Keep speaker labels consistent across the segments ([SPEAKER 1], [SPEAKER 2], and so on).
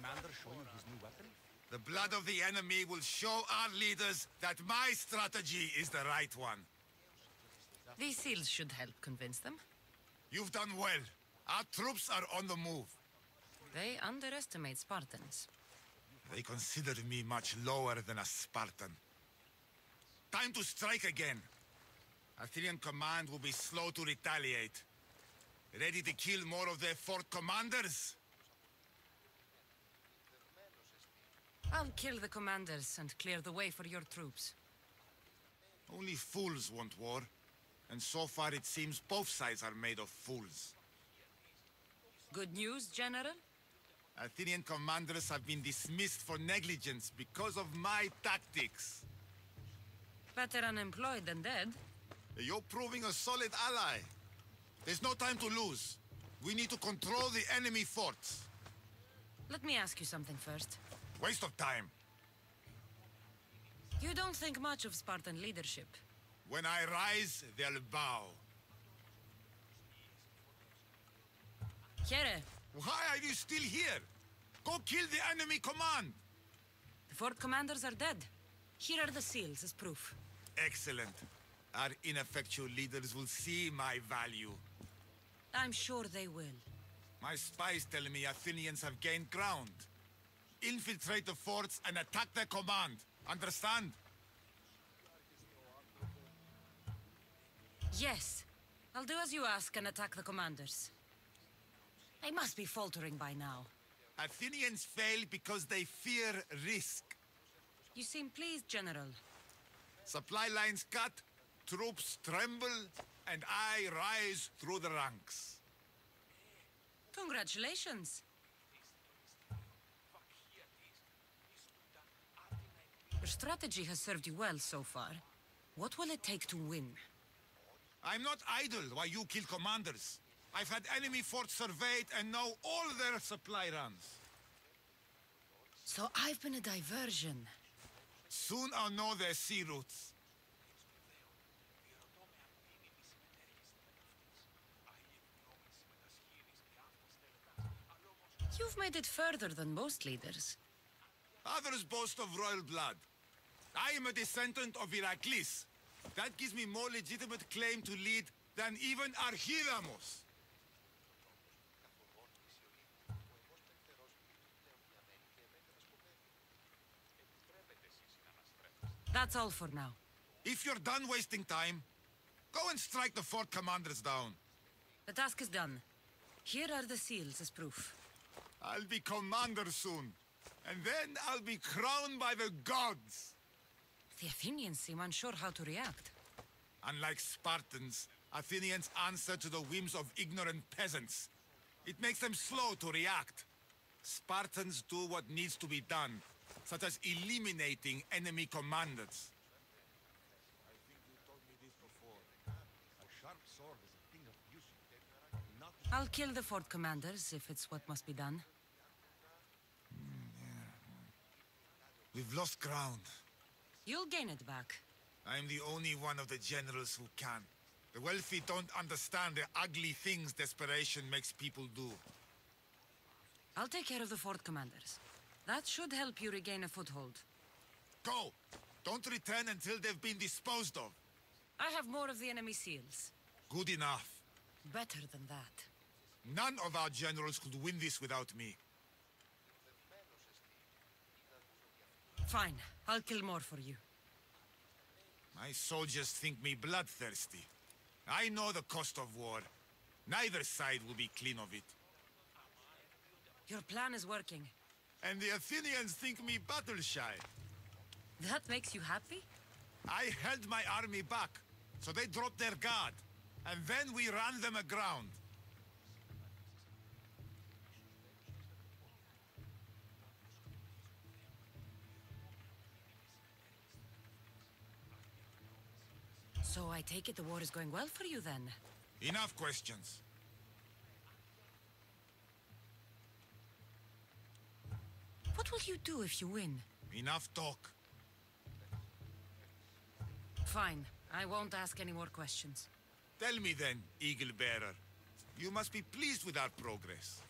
[SPEAKER 1] commander show you his new weapon?
[SPEAKER 2] The blood of the enemy will show our leaders that my strategy is the right one.
[SPEAKER 3] These seals should help convince them.
[SPEAKER 2] You've done well. Our troops are on the move.
[SPEAKER 3] They underestimate Spartans.
[SPEAKER 2] They consider me much lower than a Spartan. Time to strike again. Athenian command will be slow to retaliate. Ready to kill more of their fort commanders?
[SPEAKER 3] I'll kill the commanders and clear the way for your troops.
[SPEAKER 2] Only fools want war. And so far it seems both sides are made of fools.
[SPEAKER 3] Good news, General?
[SPEAKER 2] Athenian commanders have been dismissed for negligence because of my tactics.
[SPEAKER 3] Better unemployed than dead.
[SPEAKER 2] You're proving a solid ally. There's no time to lose. We need to control the enemy forts.
[SPEAKER 3] Let me ask you something first.
[SPEAKER 2] Waste of time.
[SPEAKER 3] You don't think much of Spartan leadership.
[SPEAKER 2] When I rise, they'll bow.
[SPEAKER 3] Here,
[SPEAKER 2] Why are you still here? Go kill the enemy command!
[SPEAKER 3] the fort commanders are dead. Here are the seals as proof.
[SPEAKER 2] Excellent. Our ineffectual leaders will see my value.
[SPEAKER 3] I'm sure they will.
[SPEAKER 2] My spies tell me Athenians have gained ground. Infiltrate the forts and attack their command. Understand?
[SPEAKER 3] Yes. I'll do as you ask and attack the commanders. I must be faltering by now.
[SPEAKER 2] Athenians fail because they fear risk.
[SPEAKER 3] You seem pleased, General.
[SPEAKER 2] Supply lines cut, troops tremble, and I rise through the ranks.
[SPEAKER 3] Congratulations. Your strategy has served you well so far. What will it take to win?
[SPEAKER 2] I'm not idle while you kill commanders. I've had enemy forts surveyed and know all their supply runs.
[SPEAKER 3] So I've been a diversion.
[SPEAKER 2] Soon I'll know their sea routes.
[SPEAKER 3] You've made it further than most leaders.
[SPEAKER 2] Others boast of royal blood. I am a descendant of Heracles. That gives me more legitimate claim to lead than even Archidamos.
[SPEAKER 3] That's all for now.
[SPEAKER 2] If you're done wasting time, go and strike the fort commanders down.
[SPEAKER 3] The task is done. Here are the seals as proof.
[SPEAKER 2] I'll be commander soon. And then I'll be crowned by the gods.
[SPEAKER 3] The Athenians seem unsure how to react.
[SPEAKER 2] Unlike Spartans, Athenians answer to the whims of ignorant peasants. It makes them slow to react. Spartans do what needs to be done, such as eliminating enemy commanders. I think you told me this before. A sharp sword is a thing of beauty.
[SPEAKER 3] I'll kill the fort commanders if it's what must be done.
[SPEAKER 2] We've lost ground.
[SPEAKER 3] You'll gain it back.
[SPEAKER 2] I'm the only one of the generals who can. The wealthy don't understand the ugly things desperation makes people do.
[SPEAKER 3] I'll take care of the fort commanders. That should help you regain a foothold.
[SPEAKER 2] Go! Don't return until they've been disposed of.
[SPEAKER 3] I have more of the enemy seals.
[SPEAKER 2] Good enough.
[SPEAKER 3] Better than that.
[SPEAKER 2] None of our generals could win this without me.
[SPEAKER 3] Fine. I'll kill more for you.
[SPEAKER 2] My soldiers think me bloodthirsty. I know the cost of war. Neither side will be clean of it.
[SPEAKER 3] Your plan is working.
[SPEAKER 2] And the Athenians think me battle-shy.
[SPEAKER 3] That makes you happy?
[SPEAKER 2] I held my army back, so they dropped their guard. And then we ran them aground.
[SPEAKER 3] So I take it the war is going well for you then?
[SPEAKER 2] Enough questions.
[SPEAKER 3] What will you do if you win?
[SPEAKER 2] Enough talk.
[SPEAKER 3] Fine. I won't ask any more questions.
[SPEAKER 2] Tell me then, Eagle Bearer. You must be pleased with our progress.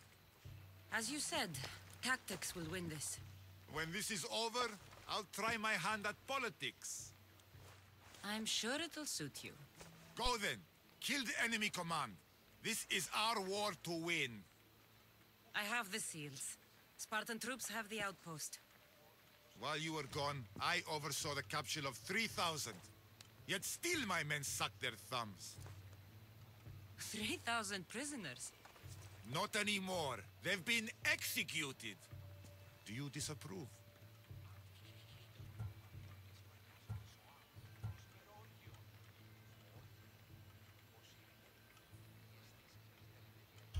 [SPEAKER 3] As you said, Tactics will win this.
[SPEAKER 2] When this is over, I'll try my hand at politics.
[SPEAKER 3] I'm sure it'll suit you.
[SPEAKER 2] Go then. Kill the enemy command. This is our war to win.
[SPEAKER 3] I have the seals. Spartan troops have the outpost.
[SPEAKER 2] While you were gone, I oversaw the capture of 3,000. Yet still my men sucked their thumbs.
[SPEAKER 3] 3,000 prisoners?
[SPEAKER 2] Not anymore. They've been executed. Do you disapprove?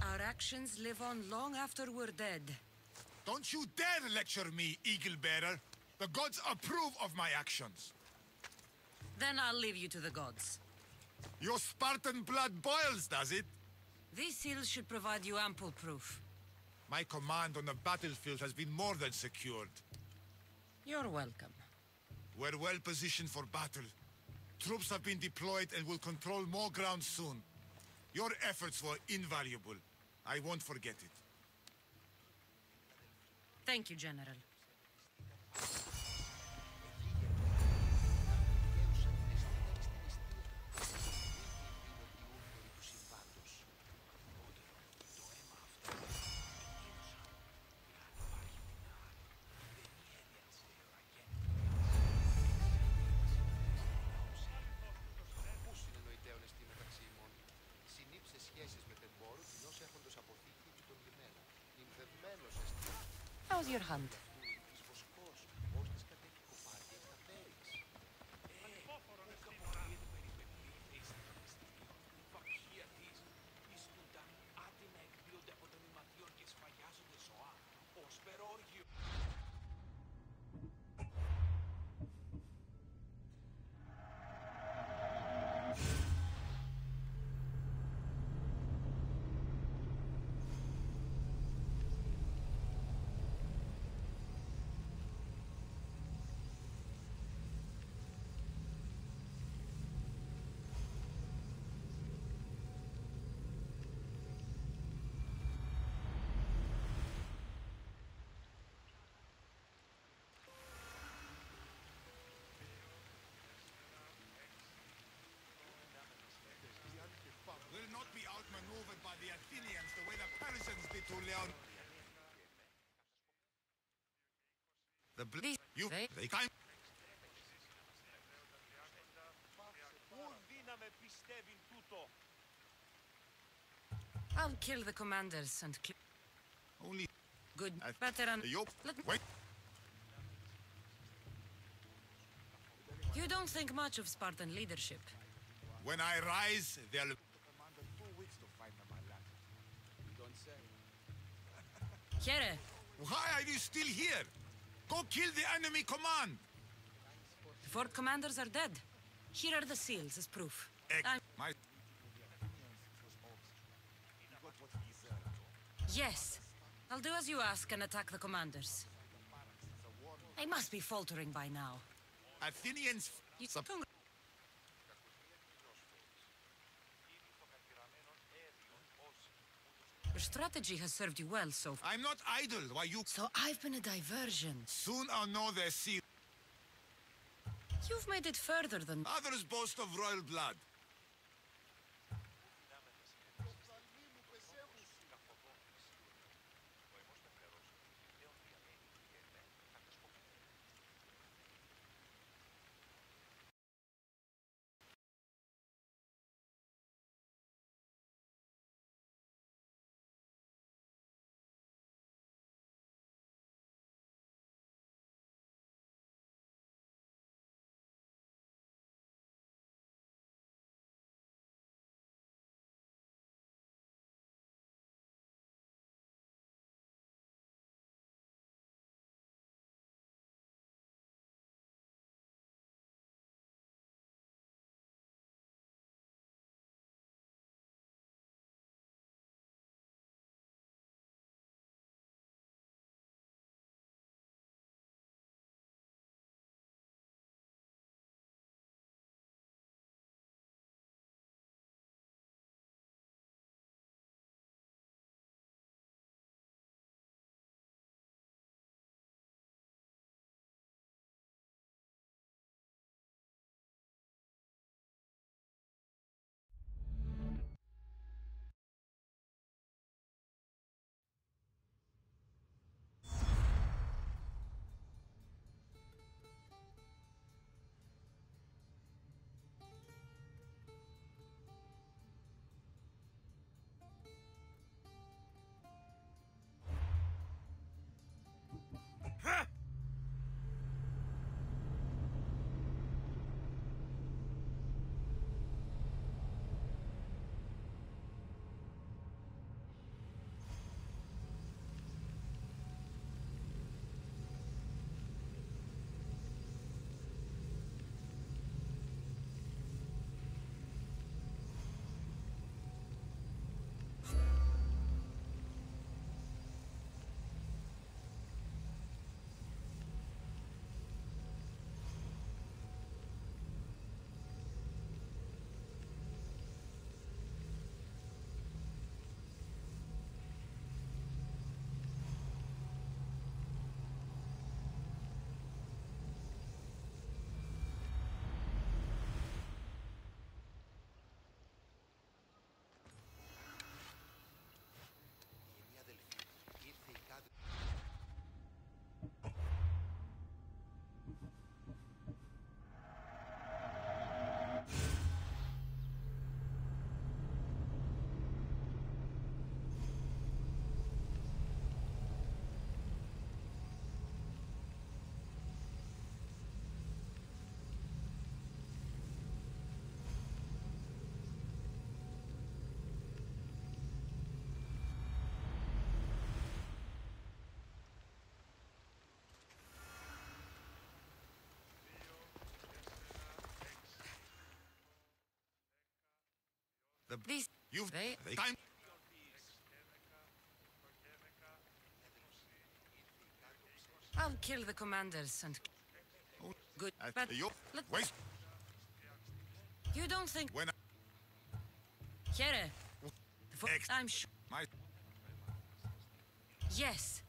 [SPEAKER 3] Our actions live on long after we're dead.
[SPEAKER 2] Don't you dare lecture me, Eagle Bearer. The gods approve of my actions.
[SPEAKER 3] Then I'll leave you to the gods.
[SPEAKER 2] Your Spartan blood boils, does it?
[SPEAKER 3] These seals should provide you ample proof.
[SPEAKER 2] My command on the battlefield has been more than secured.
[SPEAKER 3] You're welcome.
[SPEAKER 2] We're well positioned for battle. Troops have been deployed and will control more ground soon. Your efforts were invaluable. I won't forget it.
[SPEAKER 3] Thank you, General. How's your hunt?
[SPEAKER 2] Will not be outmaneuvered by the Athenians the way the Persians did to Leon. They can't.
[SPEAKER 3] I'll kill the commanders and
[SPEAKER 2] Only
[SPEAKER 3] good veteran.
[SPEAKER 2] Wait.
[SPEAKER 3] You don't think much of Spartan leadership.
[SPEAKER 2] When I rise, they'll.
[SPEAKER 3] Here,
[SPEAKER 2] Why are you still here? Go kill the enemy command.
[SPEAKER 3] the fort commanders are dead. Here are the seals as proof.
[SPEAKER 2] My.
[SPEAKER 3] Yes, I'll do as you ask and attack the commanders. They must be faltering by now.
[SPEAKER 2] Athenians.
[SPEAKER 3] Your strategy has served you well so far.
[SPEAKER 2] I'm not idle. Why you?
[SPEAKER 3] So I've been a diversion.
[SPEAKER 2] Soon I'll know their seal.
[SPEAKER 3] You've made it further than...
[SPEAKER 2] Others boast of royal blood.
[SPEAKER 3] These...
[SPEAKER 2] You've...
[SPEAKER 3] They...
[SPEAKER 2] Time...
[SPEAKER 3] I'll kill the commanders and... Good, but...
[SPEAKER 2] Wait.
[SPEAKER 3] You don't think...
[SPEAKER 2] When
[SPEAKER 3] Here. I'm sure...
[SPEAKER 2] My...
[SPEAKER 3] Yes.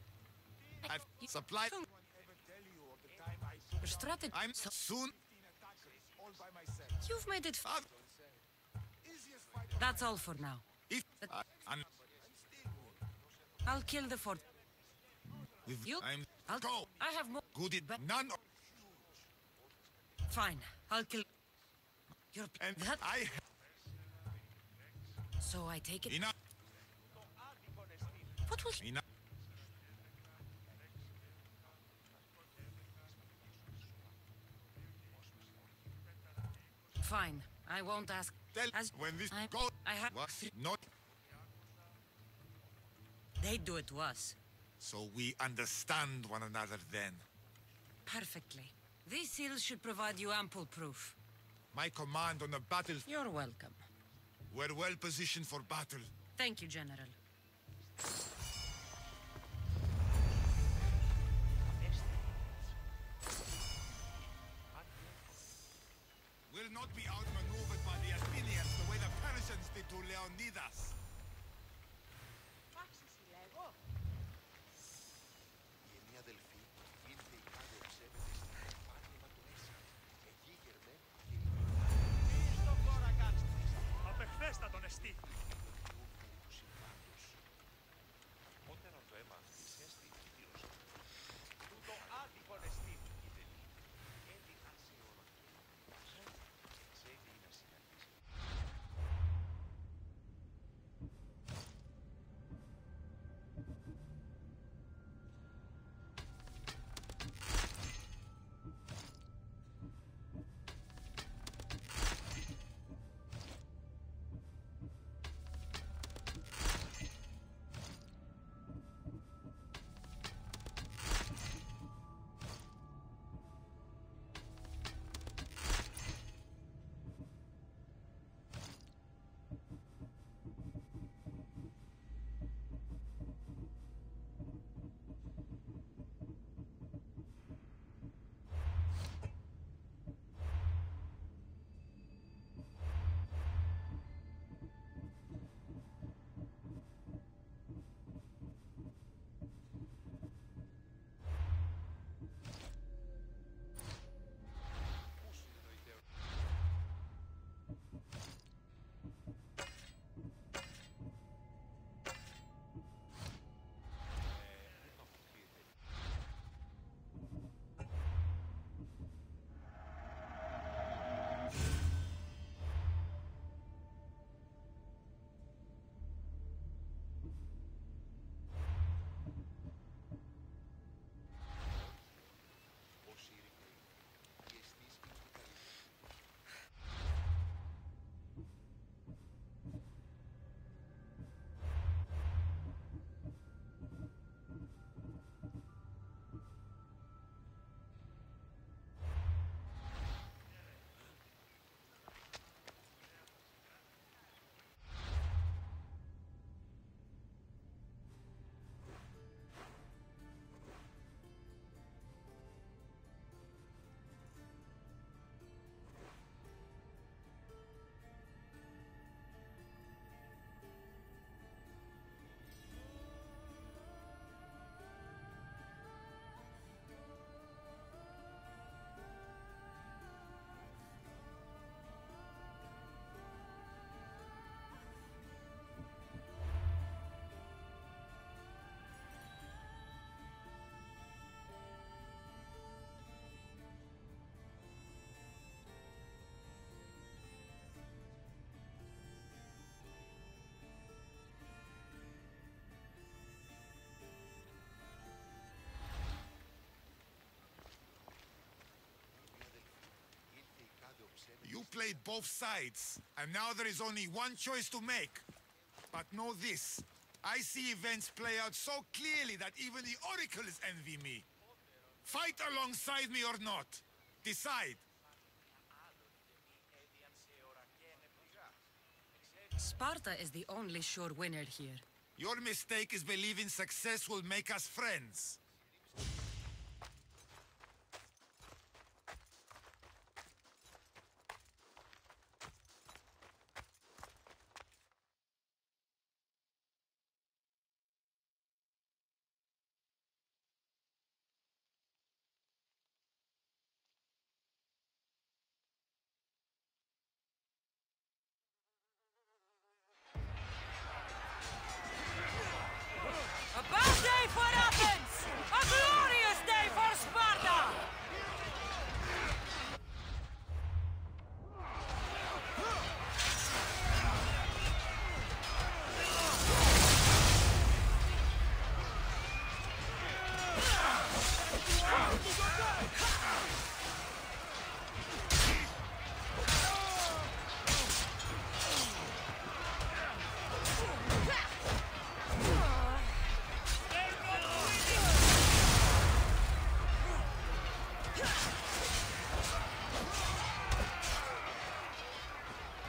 [SPEAKER 2] I've supplied...
[SPEAKER 3] Your strategy...
[SPEAKER 2] I'm soon...
[SPEAKER 3] You've made it... That's all for now.
[SPEAKER 2] If...
[SPEAKER 3] I'll kill the fort.
[SPEAKER 2] With
[SPEAKER 3] You...
[SPEAKER 2] I'll go.
[SPEAKER 3] I have more...
[SPEAKER 2] Good it... None of...
[SPEAKER 3] Fine. I'll kill... Your...
[SPEAKER 2] And
[SPEAKER 3] that...
[SPEAKER 2] I...
[SPEAKER 3] So I take it...
[SPEAKER 2] Enough.
[SPEAKER 3] What will...
[SPEAKER 2] Enough.
[SPEAKER 3] Fine. I won't ask...
[SPEAKER 2] Tell
[SPEAKER 3] As...
[SPEAKER 2] when this
[SPEAKER 3] I...
[SPEAKER 2] goes...
[SPEAKER 3] I have...
[SPEAKER 2] What? Not...
[SPEAKER 3] They do it to us.
[SPEAKER 2] So we understand one another then.
[SPEAKER 3] Perfectly. These seals should provide you ample proof.
[SPEAKER 2] My command on the battle...
[SPEAKER 3] You're welcome.
[SPEAKER 2] We're well positioned for battle.
[SPEAKER 3] Thank you, General.
[SPEAKER 2] Will not be outmaneuvered by the Athenians the way the Persians did to Leonidas.
[SPEAKER 1] Απεχθέστατον εστί. Τούτο άτυχον εστί.
[SPEAKER 2] You played both sides, and now there is only one choice to make. But know this, I see events play out so clearly that even the oracles envy me. Fight alongside me or not. Decide.
[SPEAKER 3] Sparta is the only sure winner here.
[SPEAKER 2] Your mistake is believing success will make us friends.
[SPEAKER 3] A bad day for Athens! A glorious day for Sparta!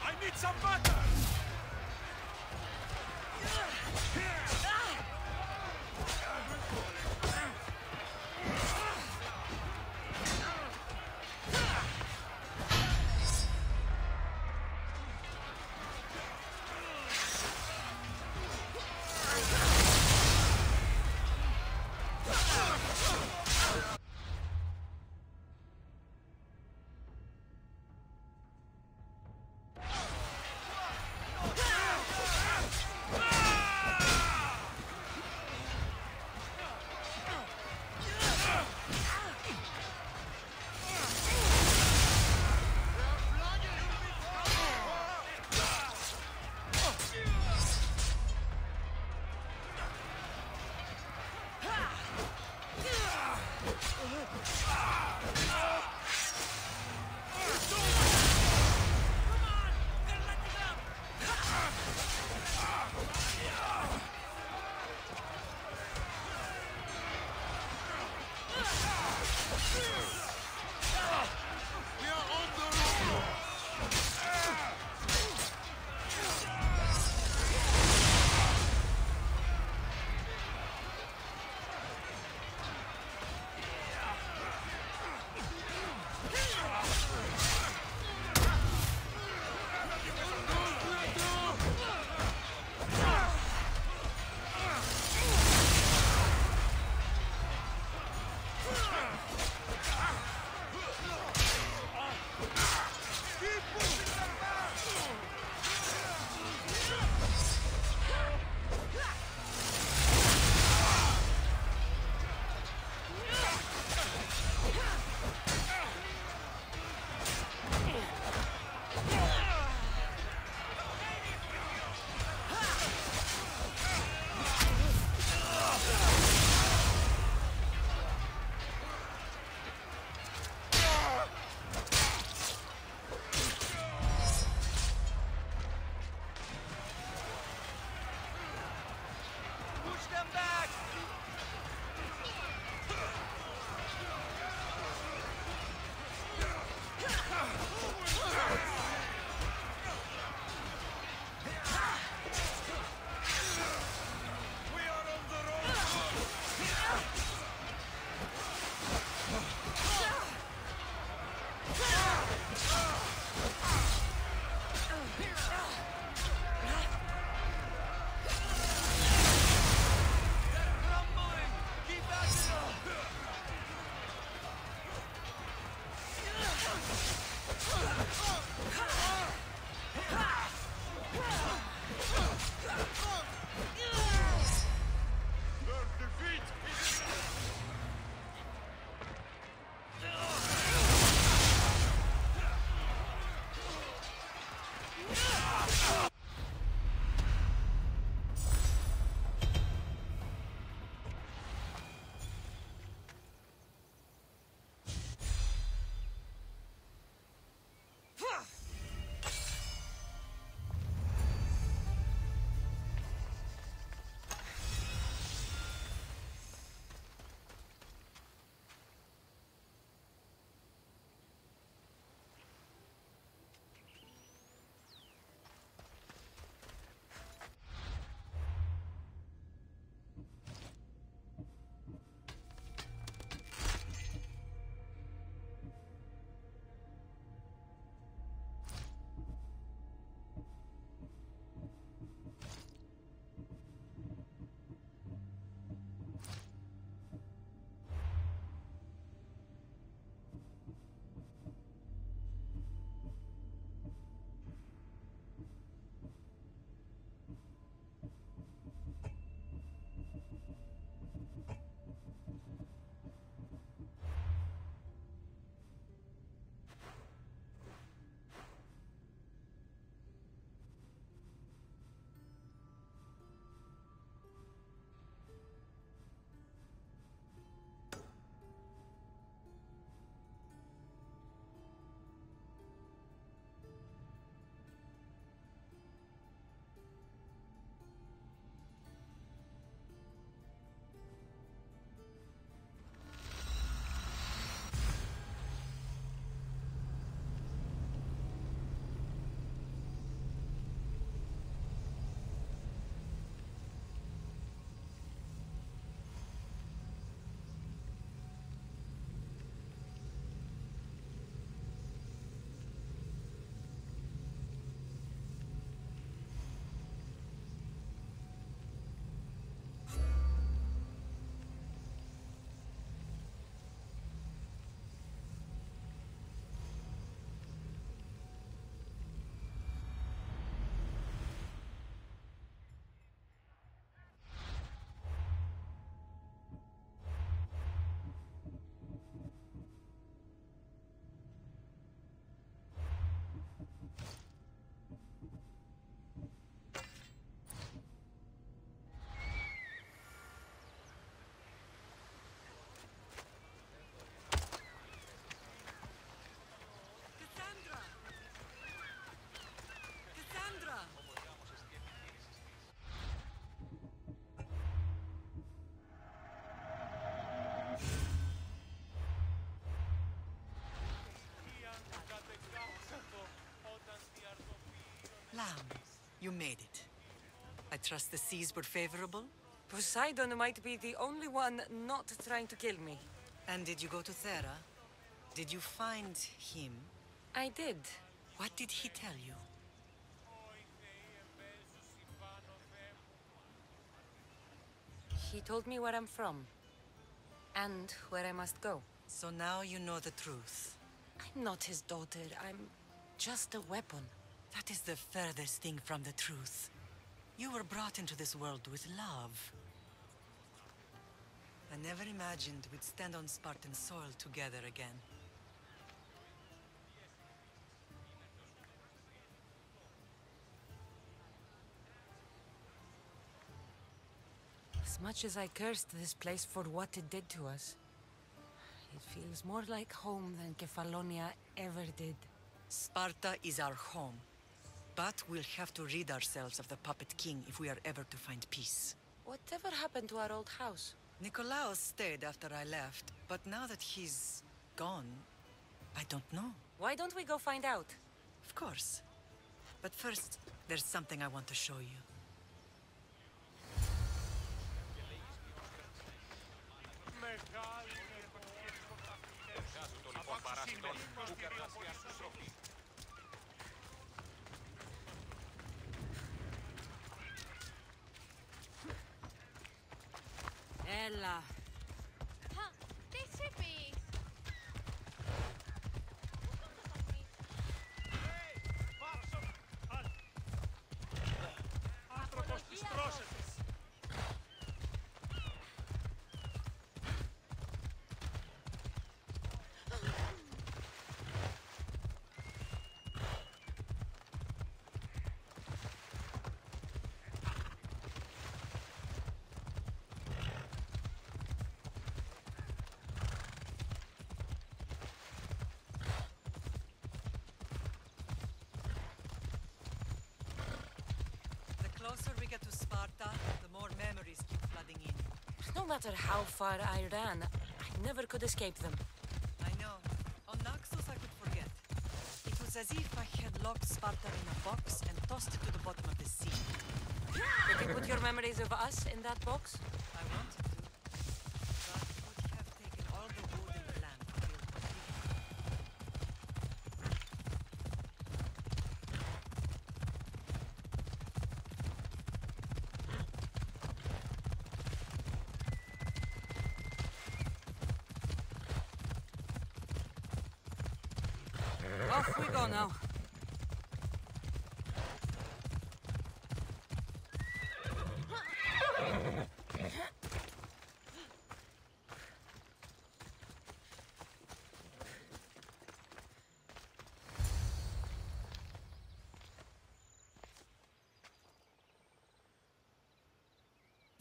[SPEAKER 1] I need some butter!
[SPEAKER 4] made it. I trust the seas were favorable?
[SPEAKER 3] Poseidon might be the only one not trying to kill me.
[SPEAKER 4] And did you go to Thera? Did you find him?
[SPEAKER 3] I did.
[SPEAKER 4] What did he tell you?
[SPEAKER 3] He told me where I'm from. And where I must go.
[SPEAKER 4] So now you know the truth.
[SPEAKER 3] I'm not his daughter. I'm just a weapon.
[SPEAKER 4] That is the furthest thing from the truth. You were brought into this world with love. I never imagined we'd stand on Spartan soil together again.
[SPEAKER 3] As much as I cursed this place for what it did to us, it feels more like home than Kefalonia ever did.
[SPEAKER 4] Sparta is our home. But we'll have to rid ourselves of the Puppet King if we are ever to find peace.
[SPEAKER 3] Whatever happened to our old house?
[SPEAKER 4] Nikolaos stayed after I left, but now that he's gone, I don't know.
[SPEAKER 3] Why don't we go find out?
[SPEAKER 4] Of course. But first, there's something I want to show you.
[SPEAKER 3] Ella.
[SPEAKER 5] This should be.
[SPEAKER 4] The closer we get to Sparta, the more memories keep flooding in.
[SPEAKER 3] No matter how far I ran, I never could escape them.
[SPEAKER 4] I know. On Naxos I could forget. It was as if I had locked Sparta in a box and tossed it to the bottom of the sea.
[SPEAKER 3] Did you put your memories of us in that box?
[SPEAKER 4] I wanted to, but it would have taken all the wood in the land to build a big.
[SPEAKER 3] Off we go now.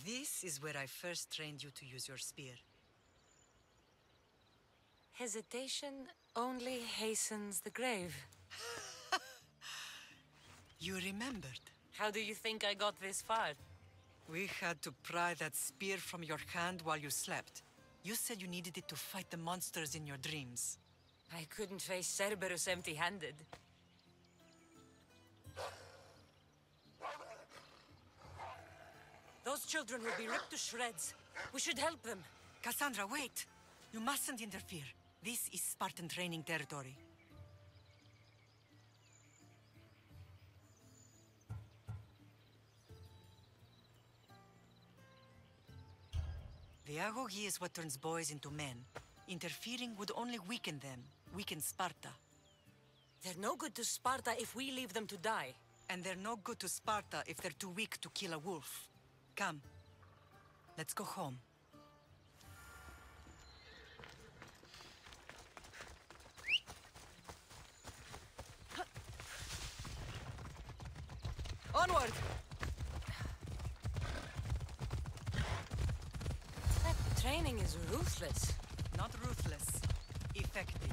[SPEAKER 4] This is where I first trained you to use your spear.
[SPEAKER 3] Hesitation only hastens the grave.
[SPEAKER 4] You remembered.
[SPEAKER 3] How do you think I got this far?
[SPEAKER 4] We had to pry that spear from your hand while you slept. You said you needed it to fight the monsters in your dreams.
[SPEAKER 3] I couldn't face Cerberus empty-handed. Those children will be ripped to shreds. We should help them.
[SPEAKER 4] Cassandra, wait! You mustn't interfere. This is Spartan training territory. The agogi is what turns boys into men. Interfering would only weaken them, weaken Sparta.
[SPEAKER 3] They're no good to Sparta if we leave them to die.
[SPEAKER 4] And they're no good to Sparta if they're too weak to kill a wolf. Come, let's go home.
[SPEAKER 3] Onward! That training is ruthless.
[SPEAKER 4] Not ruthless, effective.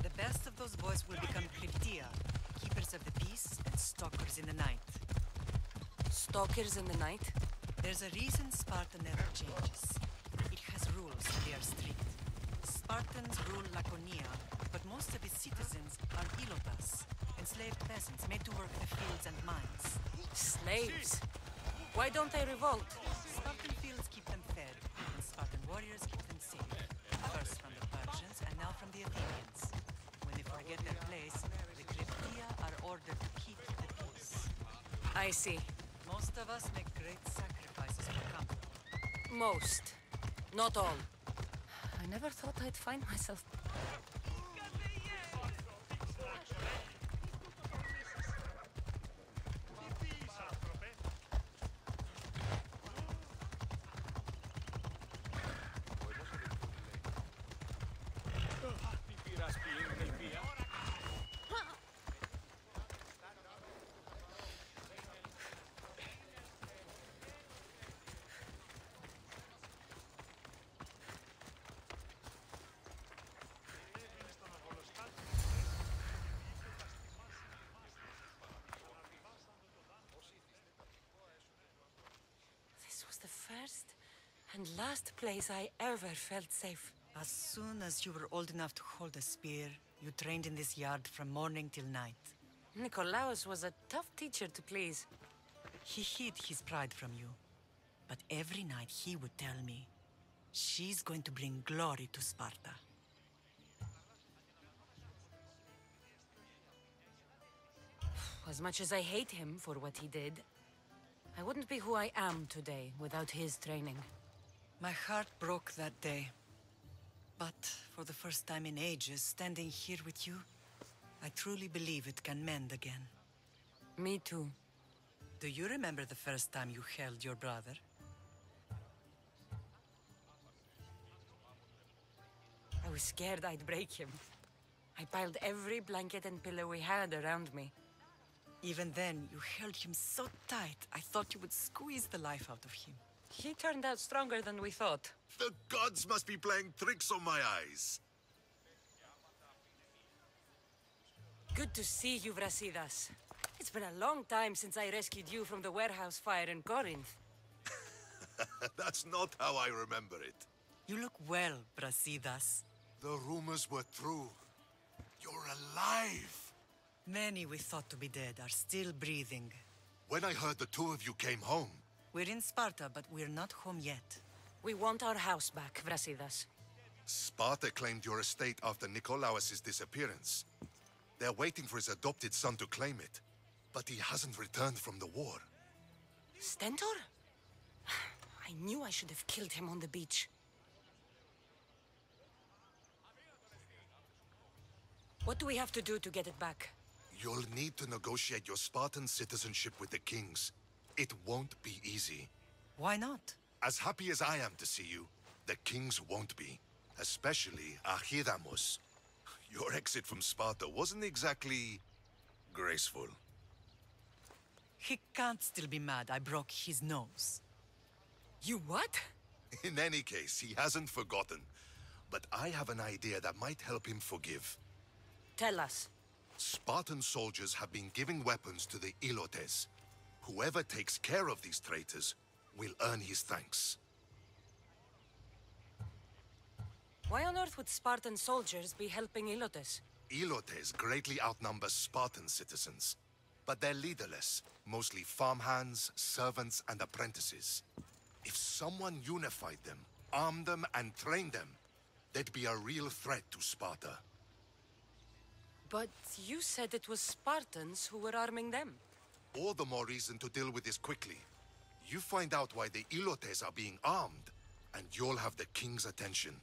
[SPEAKER 4] The best of those boys will become Kryptia, keepers of the peace and stalkers in the night.
[SPEAKER 3] Stalkers in the night?
[SPEAKER 4] There's a reason Sparta never changes. It has rules, they are strict. Spartans rule Laconia, but most of its citizens are ilotas, enslaved peasants made to work the fields and mines.
[SPEAKER 3] Slaves. Why don't they revolt?
[SPEAKER 4] Spartan fields keep them fed, and Spartan warriors keep them safe. First from the Persians, and now from the Athenians. When they forget their place, the Kryptia are ordered to keep the peace.
[SPEAKER 3] I see.
[SPEAKER 4] Most of us make great sacrifices for comfort.
[SPEAKER 3] Most. Not all. I never thought I'd find myself... This was the first and last place I ever felt safe.
[SPEAKER 4] As soon as you were old enough to hold a spear, you trained in this yard from morning till night.
[SPEAKER 3] Nikolaos was a tough teacher to please.
[SPEAKER 4] He hid his pride from you. But every night he would tell me, she's going to bring glory to Sparta.
[SPEAKER 3] As much as I hate him for what he did, I wouldn't be who I am today without his training.
[SPEAKER 4] My heart broke that day. But for the first time in ages, standing here with you, I truly believe it can mend again.
[SPEAKER 3] Me too.
[SPEAKER 4] Do you remember the first time you held your brother?
[SPEAKER 3] I was scared I'd break him. I piled every blanket and pillow we had around me.
[SPEAKER 4] Even then, you held him so tight, I thought you would squeeze the life out of him.
[SPEAKER 3] He turned out stronger than we thought.
[SPEAKER 6] The gods must be playing tricks on my eyes.
[SPEAKER 3] Good to see you, Brasidas. It's been a long time since I rescued you from the warehouse fire in Corinth.
[SPEAKER 6] That's not how I remember it.
[SPEAKER 4] You look well, Brasidas.
[SPEAKER 6] The rumors were true. You're alive.
[SPEAKER 4] Many we thought to be dead are still breathing.
[SPEAKER 6] When I heard the two of you came home,
[SPEAKER 4] We're in Sparta, but we're not home yet.
[SPEAKER 3] We want our house back, Brasidas.
[SPEAKER 6] Sparta claimed your estate after Nikolaos' disappearance. They're waiting for his adopted son to claim it, but he hasn't returned from the war.
[SPEAKER 3] Stentor? I knew I should have killed him on the beach. What do we have to do to get it back?
[SPEAKER 6] You'll need to negotiate your Spartan citizenship with the kings. It won't be easy.
[SPEAKER 4] Why not?
[SPEAKER 6] As happy as I am to see you, the kings won't be. Especially Archidamos. Your exit from Sparta wasn't exactly graceful.
[SPEAKER 4] He can't still be mad I broke his nose.
[SPEAKER 3] You what?
[SPEAKER 6] In any case, he hasn't forgotten. But I have an idea that might help him forgive.
[SPEAKER 3] Tell us.
[SPEAKER 6] Spartan soldiers have been giving weapons to the Ilotes. Whoever takes care of these traitors will earn his thanks.
[SPEAKER 3] Why on earth would Spartan soldiers be helping Ilotes?
[SPEAKER 6] Ilotes greatly outnumber Spartan citizens. But they're leaderless, mostly farmhands, servants, and apprentices. If someone unified them, armed them, and trained them, they'd be a real threat to Sparta.
[SPEAKER 3] But you said it was Spartans who were arming them.
[SPEAKER 6] All the more reason to deal with this quickly. You find out why the Ilotes are being armed, and you'll have the king's attention.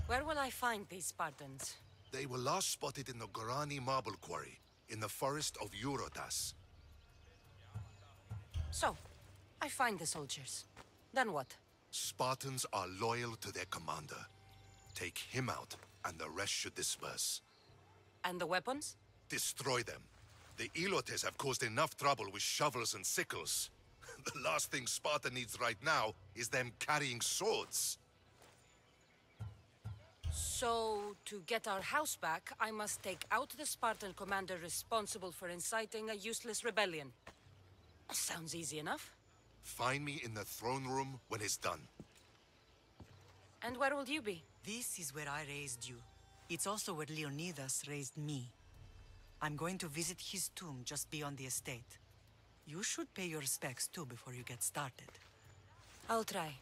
[SPEAKER 3] Where will I find these Spartans?
[SPEAKER 6] They were last spotted in the Gorani marble quarry, in the forest of Eurotas.
[SPEAKER 3] So, I find the soldiers. Then what?
[SPEAKER 6] Spartans are loyal to their commander. Take him out, and the rest should disperse.
[SPEAKER 3] And the weapons?
[SPEAKER 6] Destroy them. The Ilotes have caused enough trouble with shovels and sickles. The last thing Sparta needs right now is them carrying swords.
[SPEAKER 3] So, to get our house back, I must take out the Spartan commander responsible for inciting a useless rebellion. Sounds easy enough.
[SPEAKER 6] Find me in the throne room when it's done.
[SPEAKER 3] And where will you be?
[SPEAKER 4] This is where I raised you. It's also where Leonidas raised me. I'm going to visit his tomb just beyond the estate. You should pay your respects too before you get started.
[SPEAKER 3] I'll try.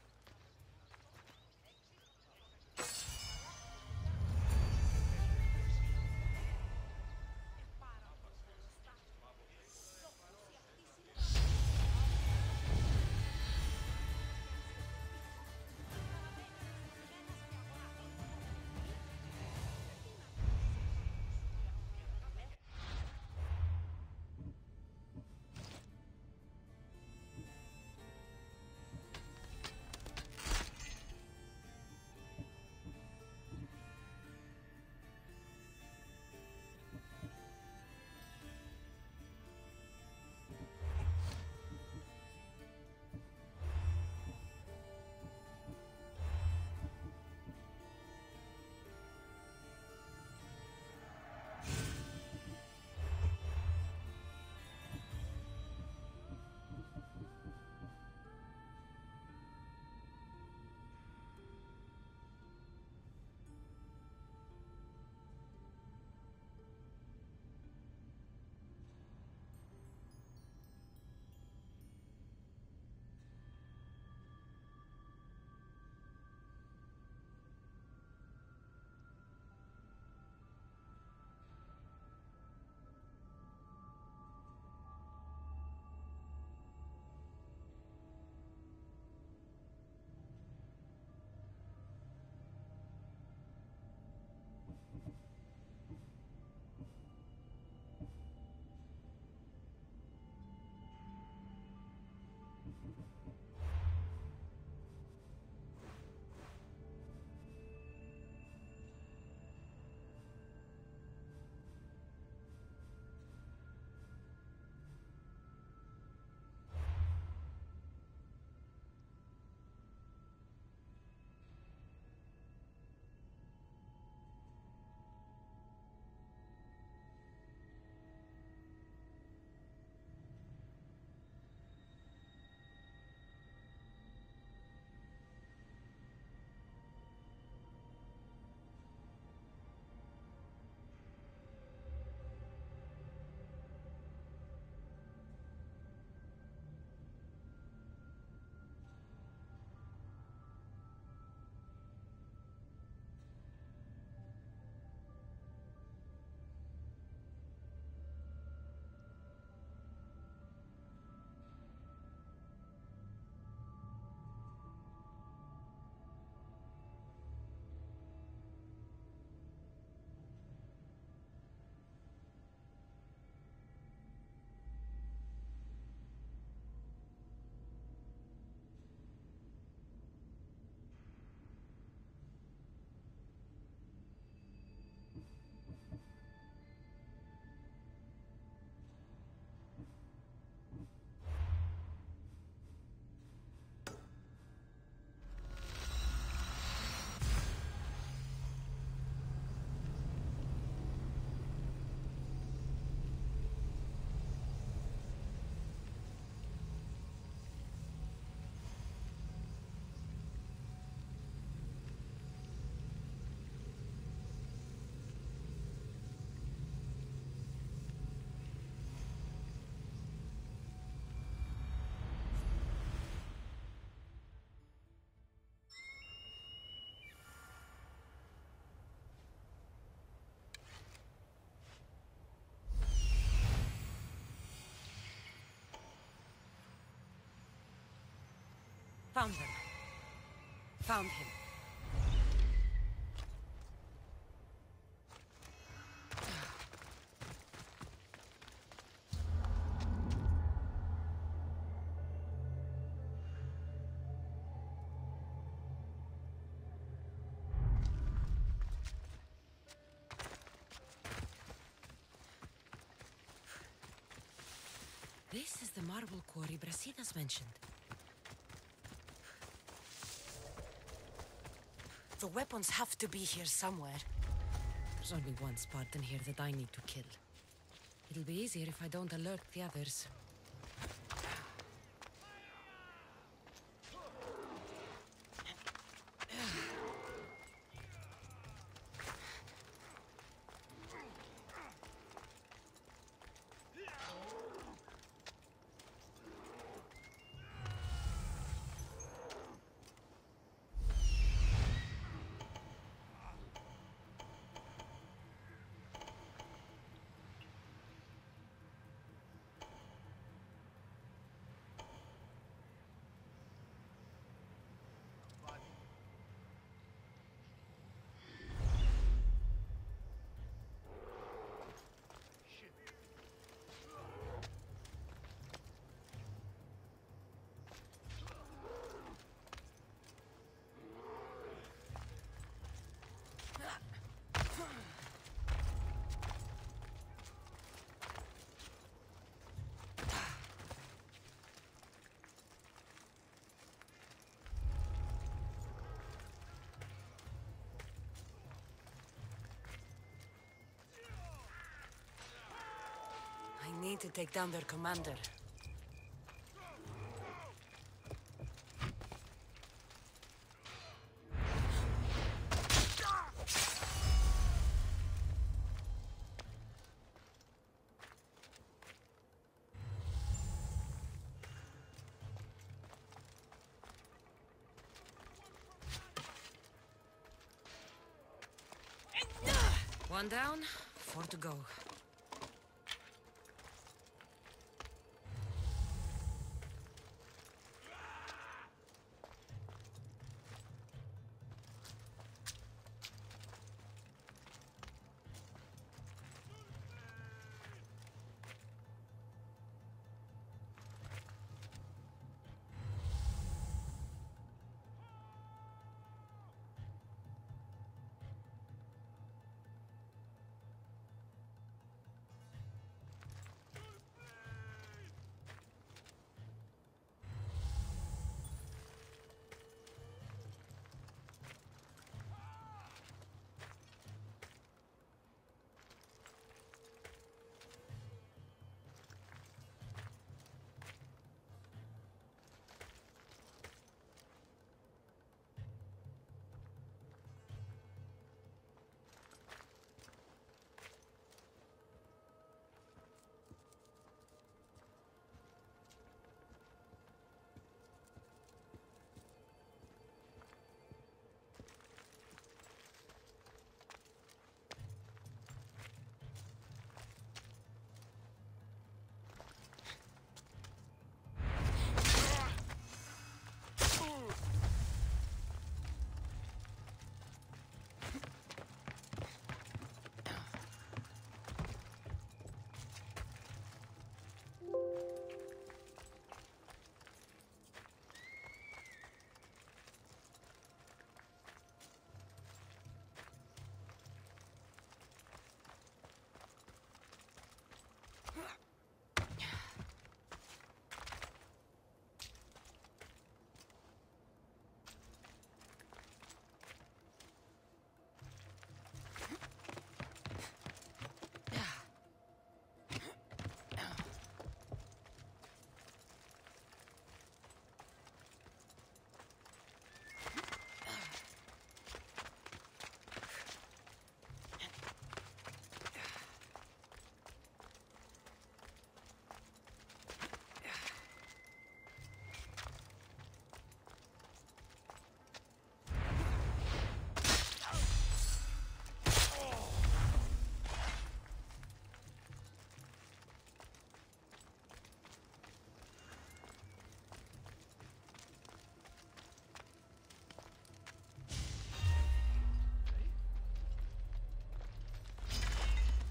[SPEAKER 3] Found them. Found him. This is the marble quarry Brasidas mentioned. The weapons have to be here somewhere. There's only one Spartan here that I need to kill. It'll be easier if I don't alert the others. to take down their commander. One down, 4 to go.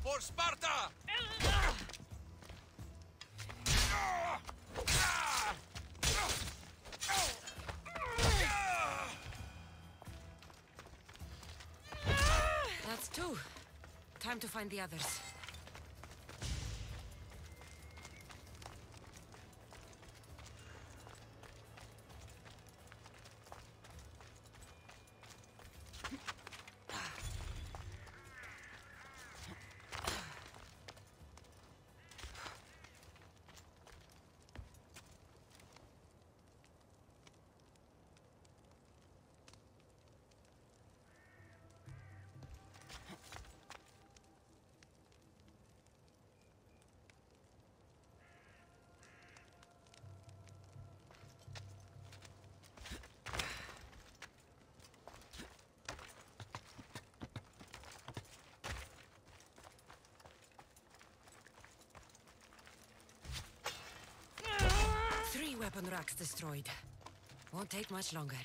[SPEAKER 1] For Sparta!
[SPEAKER 3] That's 2. Time to find the others. Weapon racks destroyed. Won't take much longer.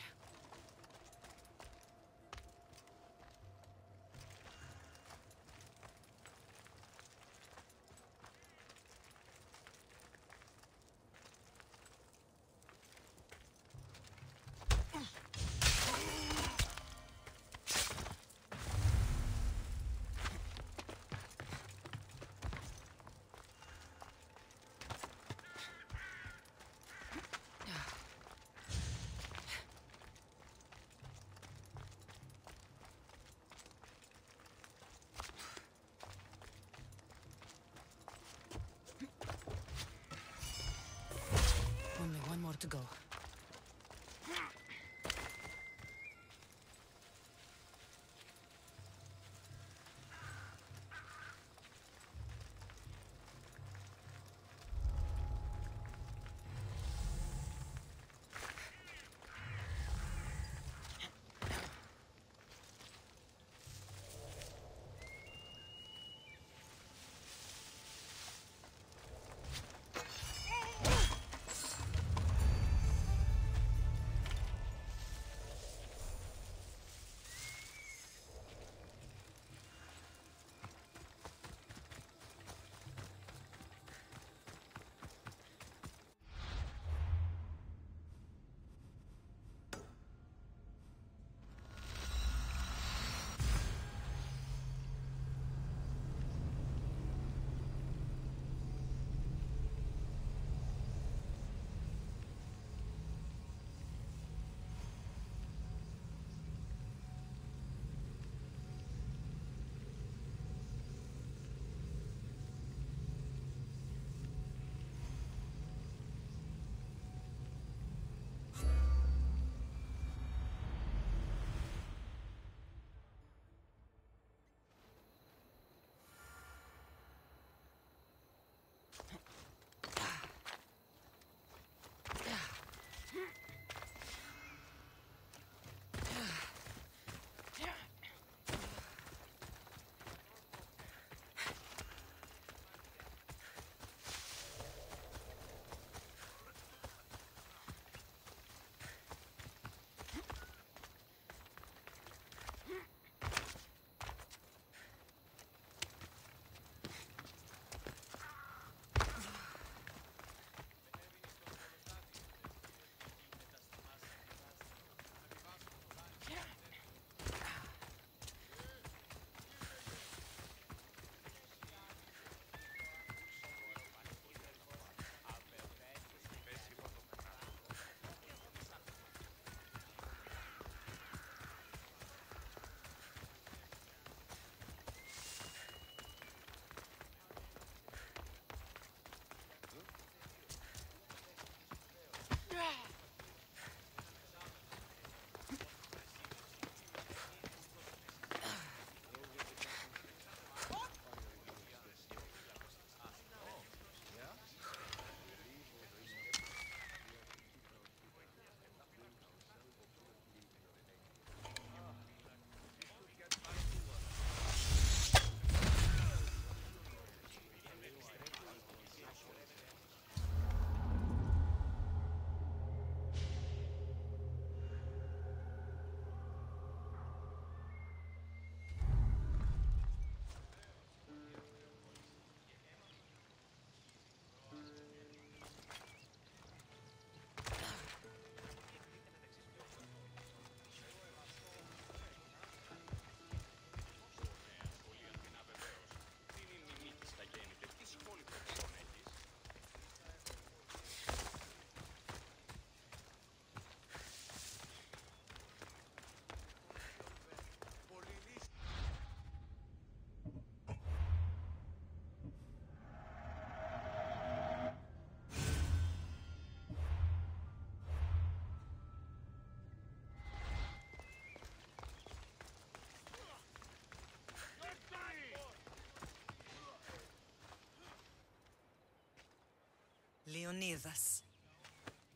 [SPEAKER 4] Leonidas.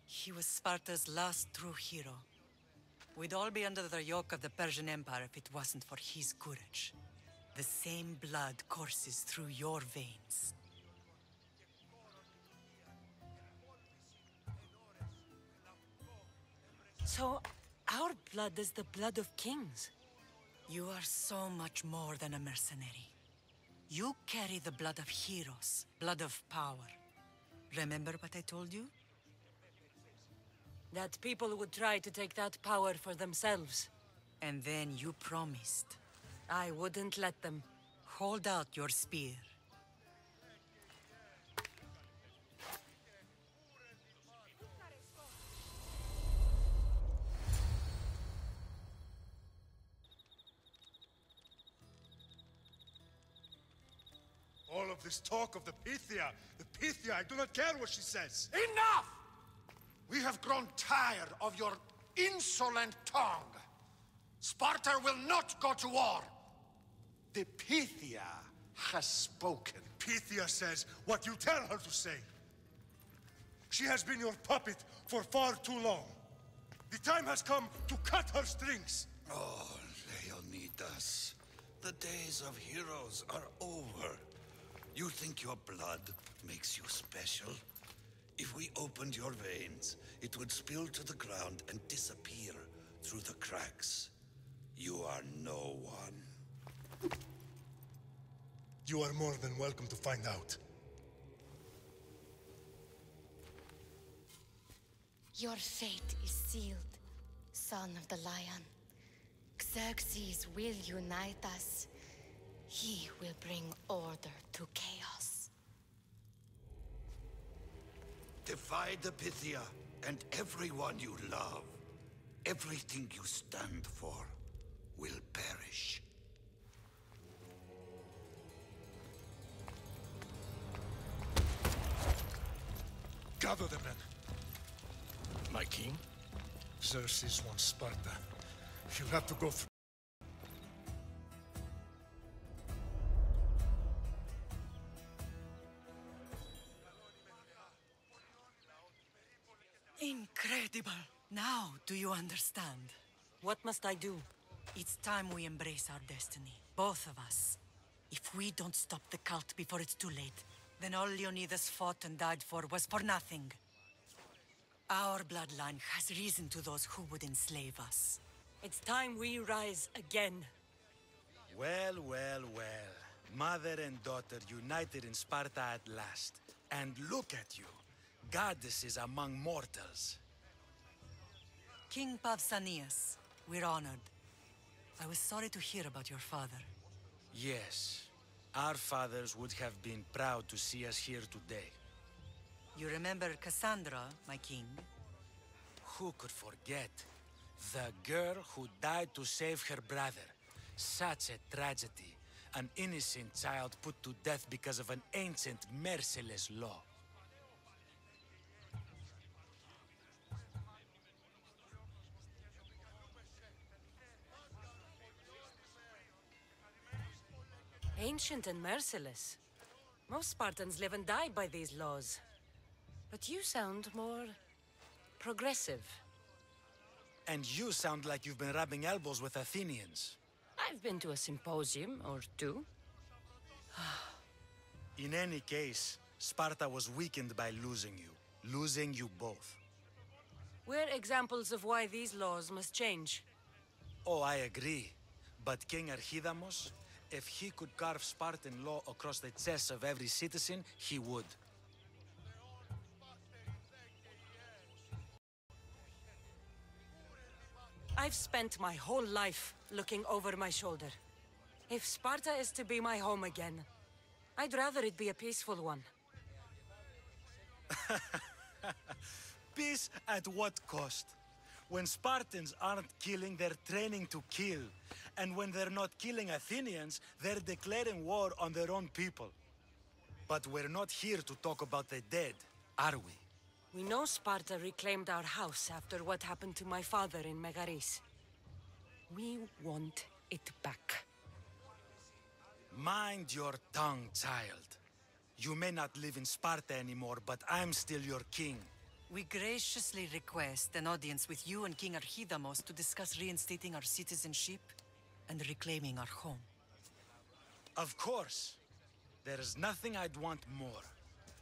[SPEAKER 4] He was Sparta's last true hero. We'd all be under the yoke of the Persian Empire if it wasn't for his courage. The same blood courses through your veins.
[SPEAKER 3] So, our blood is the blood of kings.
[SPEAKER 4] You are so much more than a mercenary. You carry the blood of heroes, blood of power. Remember what I told you?
[SPEAKER 3] That people would try to take that power for themselves.
[SPEAKER 4] And then you promised.
[SPEAKER 3] I wouldn't let them.
[SPEAKER 4] Hold out your spear.
[SPEAKER 1] All of this talk of the Pythia, I do not care what she says.
[SPEAKER 6] Enough! We have grown tired of your insolent tongue. Sparta will not go to war. The Pythia has spoken.
[SPEAKER 1] Pythia says what you tell her to say. She has been your puppet for far too long. The time has come to cut her strings.
[SPEAKER 7] Oh, Leonidas, the days of heroes are over. You think your blood makes you special? If we opened your veins, it would spill to the ground and disappear through the cracks. You are no one.
[SPEAKER 1] You are more than welcome to find out.
[SPEAKER 5] Your fate is sealed, son of the lion. Xerxes will unite us. He will bring order to chaos.
[SPEAKER 7] Defy the Pythia and everyone you love. Everything you stand for will perish.
[SPEAKER 1] Gather the men. My king? Xerxes wants Sparta. He'll have to go through.
[SPEAKER 4] Incredible! Now, do you understand?
[SPEAKER 3] What must I do?
[SPEAKER 4] It's time we embrace our destiny, both of us. If we don't stop the cult before it's too late, then all Leonidas fought and died for was for nothing. Our bloodline has risen to those who would enslave us.
[SPEAKER 3] It's time we rise again.
[SPEAKER 8] Well, well, well. Mother and daughter united in Sparta at last. And look at you. Goddesses among mortals.
[SPEAKER 4] King Pausanias, we're honored. I was sorry to hear about your father.
[SPEAKER 8] Yes. Our fathers would have been proud to see us here today.
[SPEAKER 4] You remember Cassandra, my king?
[SPEAKER 8] Who could forget? The girl who died to save her brother. Such a tragedy. An innocent child put to death because of an ancient, merciless law.
[SPEAKER 3] Ancient and merciless. Most Spartans live and die by these laws. But you sound more progressive.
[SPEAKER 8] And you sound like you've been rubbing elbows with Athenians.
[SPEAKER 3] I've been to a symposium or two.
[SPEAKER 8] In any case, Sparta was weakened by losing you both.
[SPEAKER 3] We're examples of why these laws must change.
[SPEAKER 8] Oh, I agree. But King Archidamos, if he could carve Spartan law across the chests of every citizen, he would.
[SPEAKER 3] I've spent my whole life looking over my shoulder. If Sparta is to be my home again, I'd rather it be a peaceful one.
[SPEAKER 8] Peace at what cost? When Spartans aren't killing, they're training to kill. And when they're not killing Athenians, they're declaring war on their own people. But we're not here to talk about the dead, are we?
[SPEAKER 3] We know Sparta reclaimed our house after what happened to my father in Megaris. We want it back.
[SPEAKER 8] Mind your tongue, child. You may not live in Sparta anymore, but I'm still your king.
[SPEAKER 4] We graciously request an audience with you and King Archidamos to discuss reinstating our citizenship and reclaiming our home.
[SPEAKER 8] Of course. There is nothing I'd want more.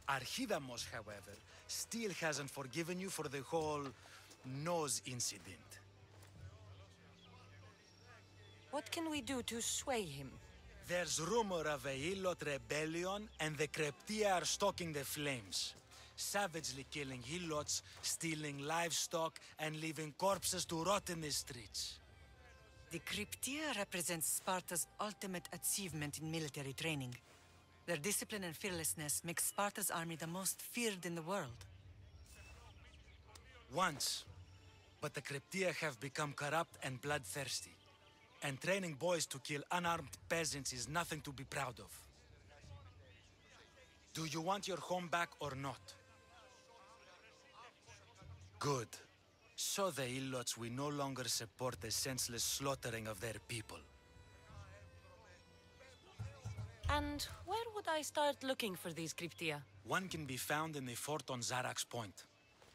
[SPEAKER 8] Archidamos, however, still hasn't forgiven you for the whole nose incident.
[SPEAKER 3] What can we do to sway him?
[SPEAKER 8] There's rumor of a Hilot rebellion, and the Kreptia are stoking the flames. Savagely killing Hilots, stealing livestock, and leaving corpses to rot in the streets.
[SPEAKER 4] The Cryptia represents Sparta's ultimate achievement in military training. Their discipline and fearlessness make Sparta's army the most feared in the world.
[SPEAKER 8] Once. But the Cryptia have become corrupt and bloodthirsty. And training boys to kill unarmed peasants is nothing to be proud of. Do you want your home back or not? Good. So the Ilots will no longer support the senseless slaughtering of their people.
[SPEAKER 3] And where would I start looking for these Cryptia?
[SPEAKER 8] One can be found in the fort on Zarak's Point.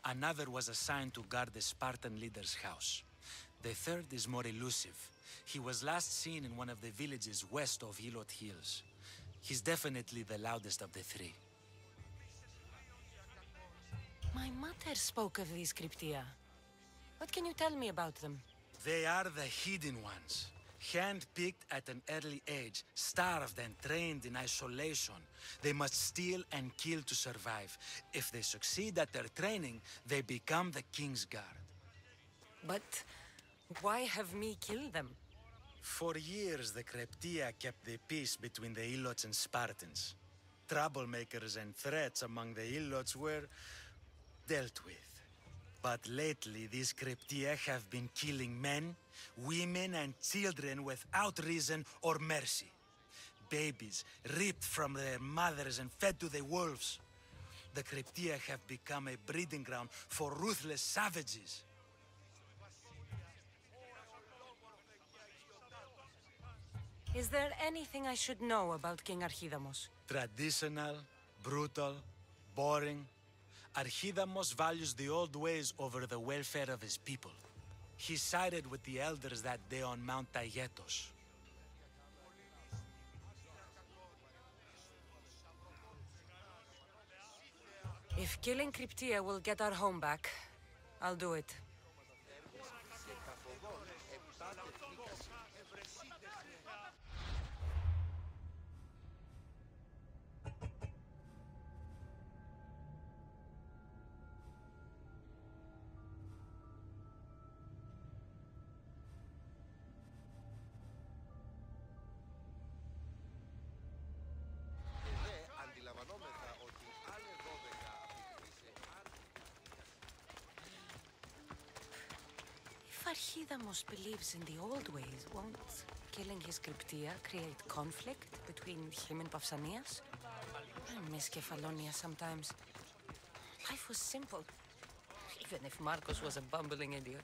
[SPEAKER 8] Another was assigned to guard the Spartan leader's house. The third is more elusive. He was last seen in one of the villages west of Hilot Hills. He's definitely the loudest of the three.
[SPEAKER 3] My mother spoke of these Cryptia. What can you tell me about them?
[SPEAKER 8] They are the hidden ones. Hand-picked at an early age, starved and trained in isolation. They must steal and kill to survive. If they succeed at their training, they become the King's Guard.
[SPEAKER 3] But why have me kill them?
[SPEAKER 8] For years, the Cryptia kept the peace between the Ilots and Spartans. Troublemakers and threats among the Ilots were dealt with. But lately, these Cryptia have been killing men, women, and children without reason or mercy. Babies ripped from their mothers and fed to the wolves. The Cryptia have become a breeding ground for ruthless savages.
[SPEAKER 3] Is there anything I should know about King Archidamos?
[SPEAKER 8] Traditional, brutal, boring. Archidamos values the old ways over the welfare of his people. He sided with the elders that day on Mount Taygetos.
[SPEAKER 3] If killing Cryptia will get our home back, I'll do it. If Archidamos believes in the old ways, won't killing his Cryptia create conflict between him and Pausanias? I miss Kefalonia sometimes. Life was simple, even if Marcos was a bumbling idiot.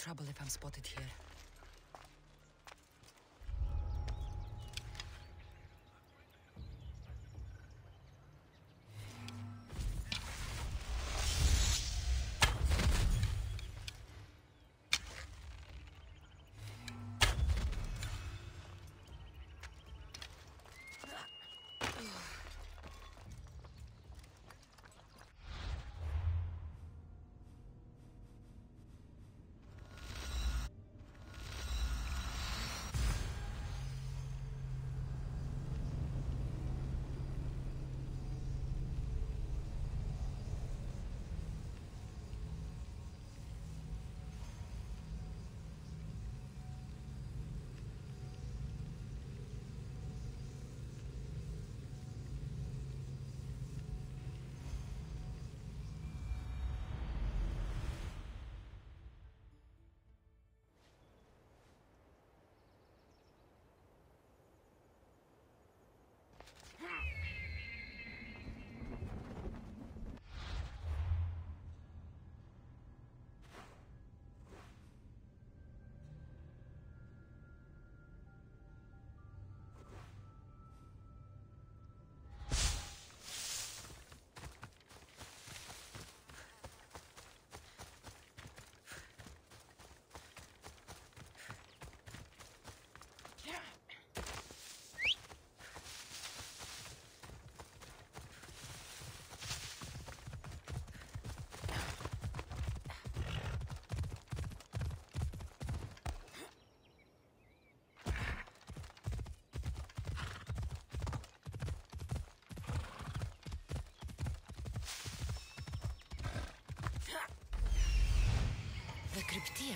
[SPEAKER 3] trouble if I'm spotted here. The Cryptia.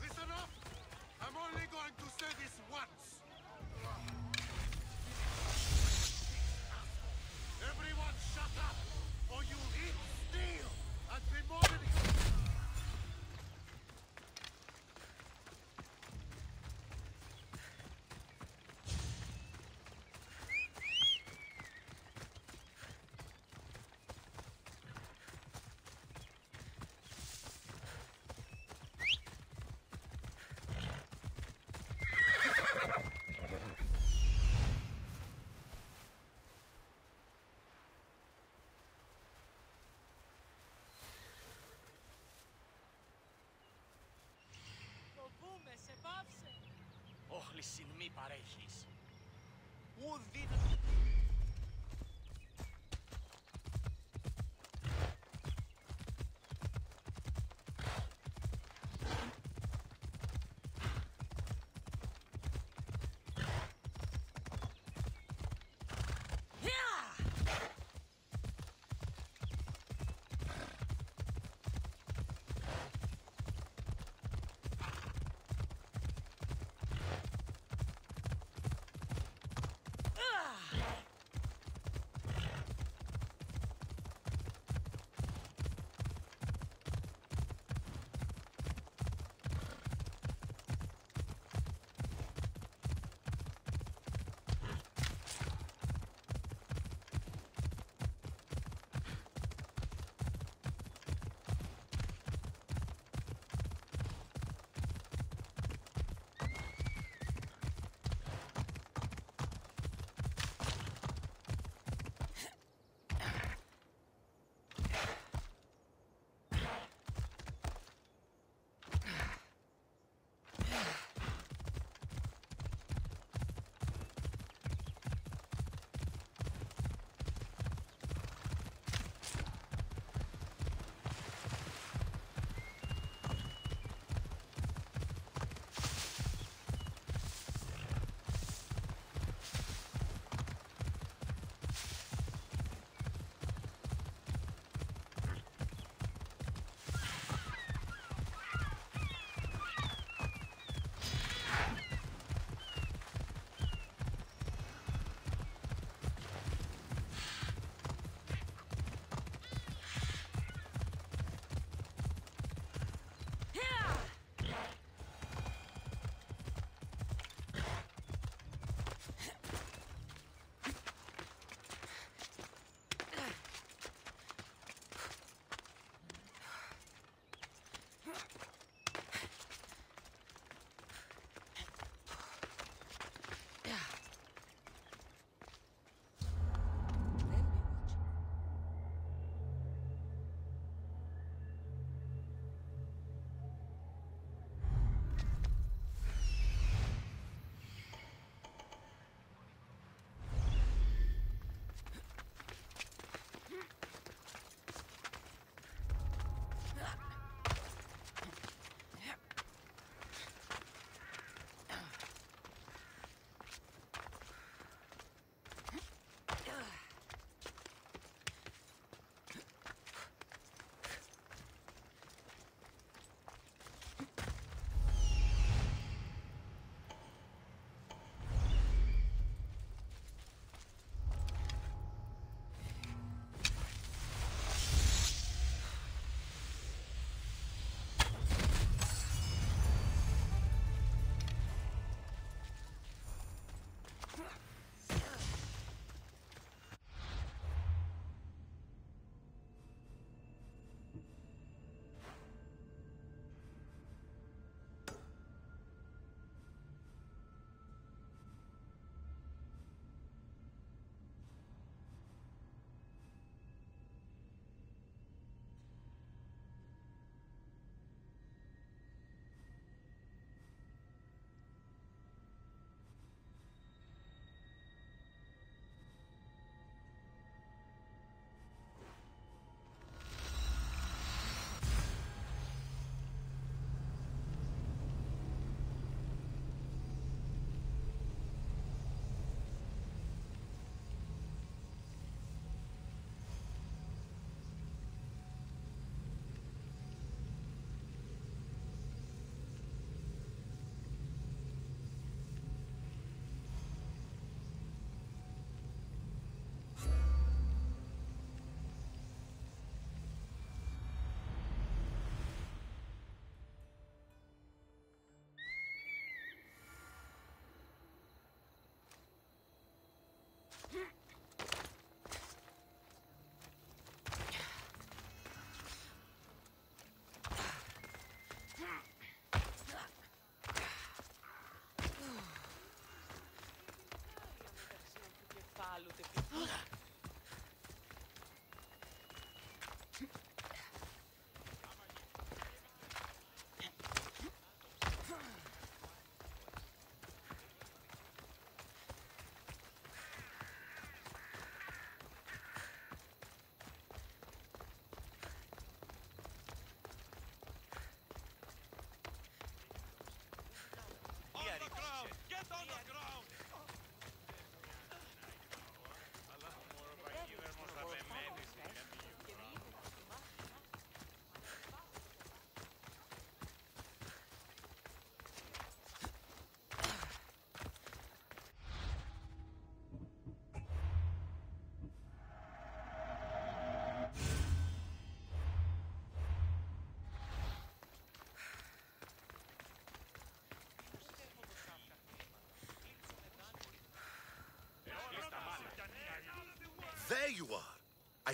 [SPEAKER 2] Listen up! I'm only going to say this once. Everyone shut up, or you'll eat steel and be more than...
[SPEAKER 9] Όχληση μη παρέχεις. Ουδή...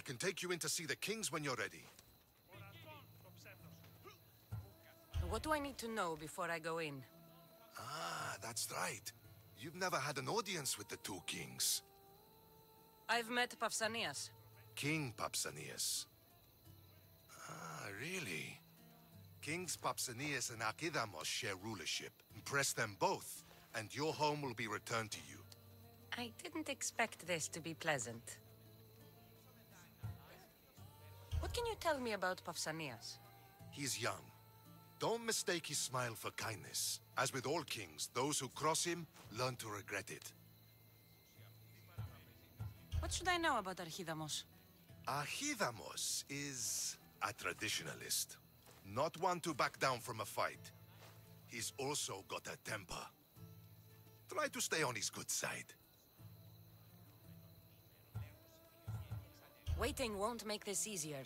[SPEAKER 6] can take you in to see the kings when you're ready.
[SPEAKER 3] What do I need to know before I go in?
[SPEAKER 6] Ah, that's right. You've never had an audience with the two kings.
[SPEAKER 3] I've met Pausanias.
[SPEAKER 6] King Pausanias. Ah, really? Kings Pausanias and Archidamos share rulership. Impress them both, and your home will be returned to you.
[SPEAKER 3] I didn't expect this to be pleasant. What can you tell me about Pausanias?
[SPEAKER 6] He's young. Don't mistake his smile for kindness. As with all kings, those who cross him learn to regret it.
[SPEAKER 3] What should I know about Archidamos?
[SPEAKER 6] Archidamos is a traditionalist. Not one to back down from a fight. He's also got a temper. Try to stay on his good side.
[SPEAKER 3] Waiting won't make this easier.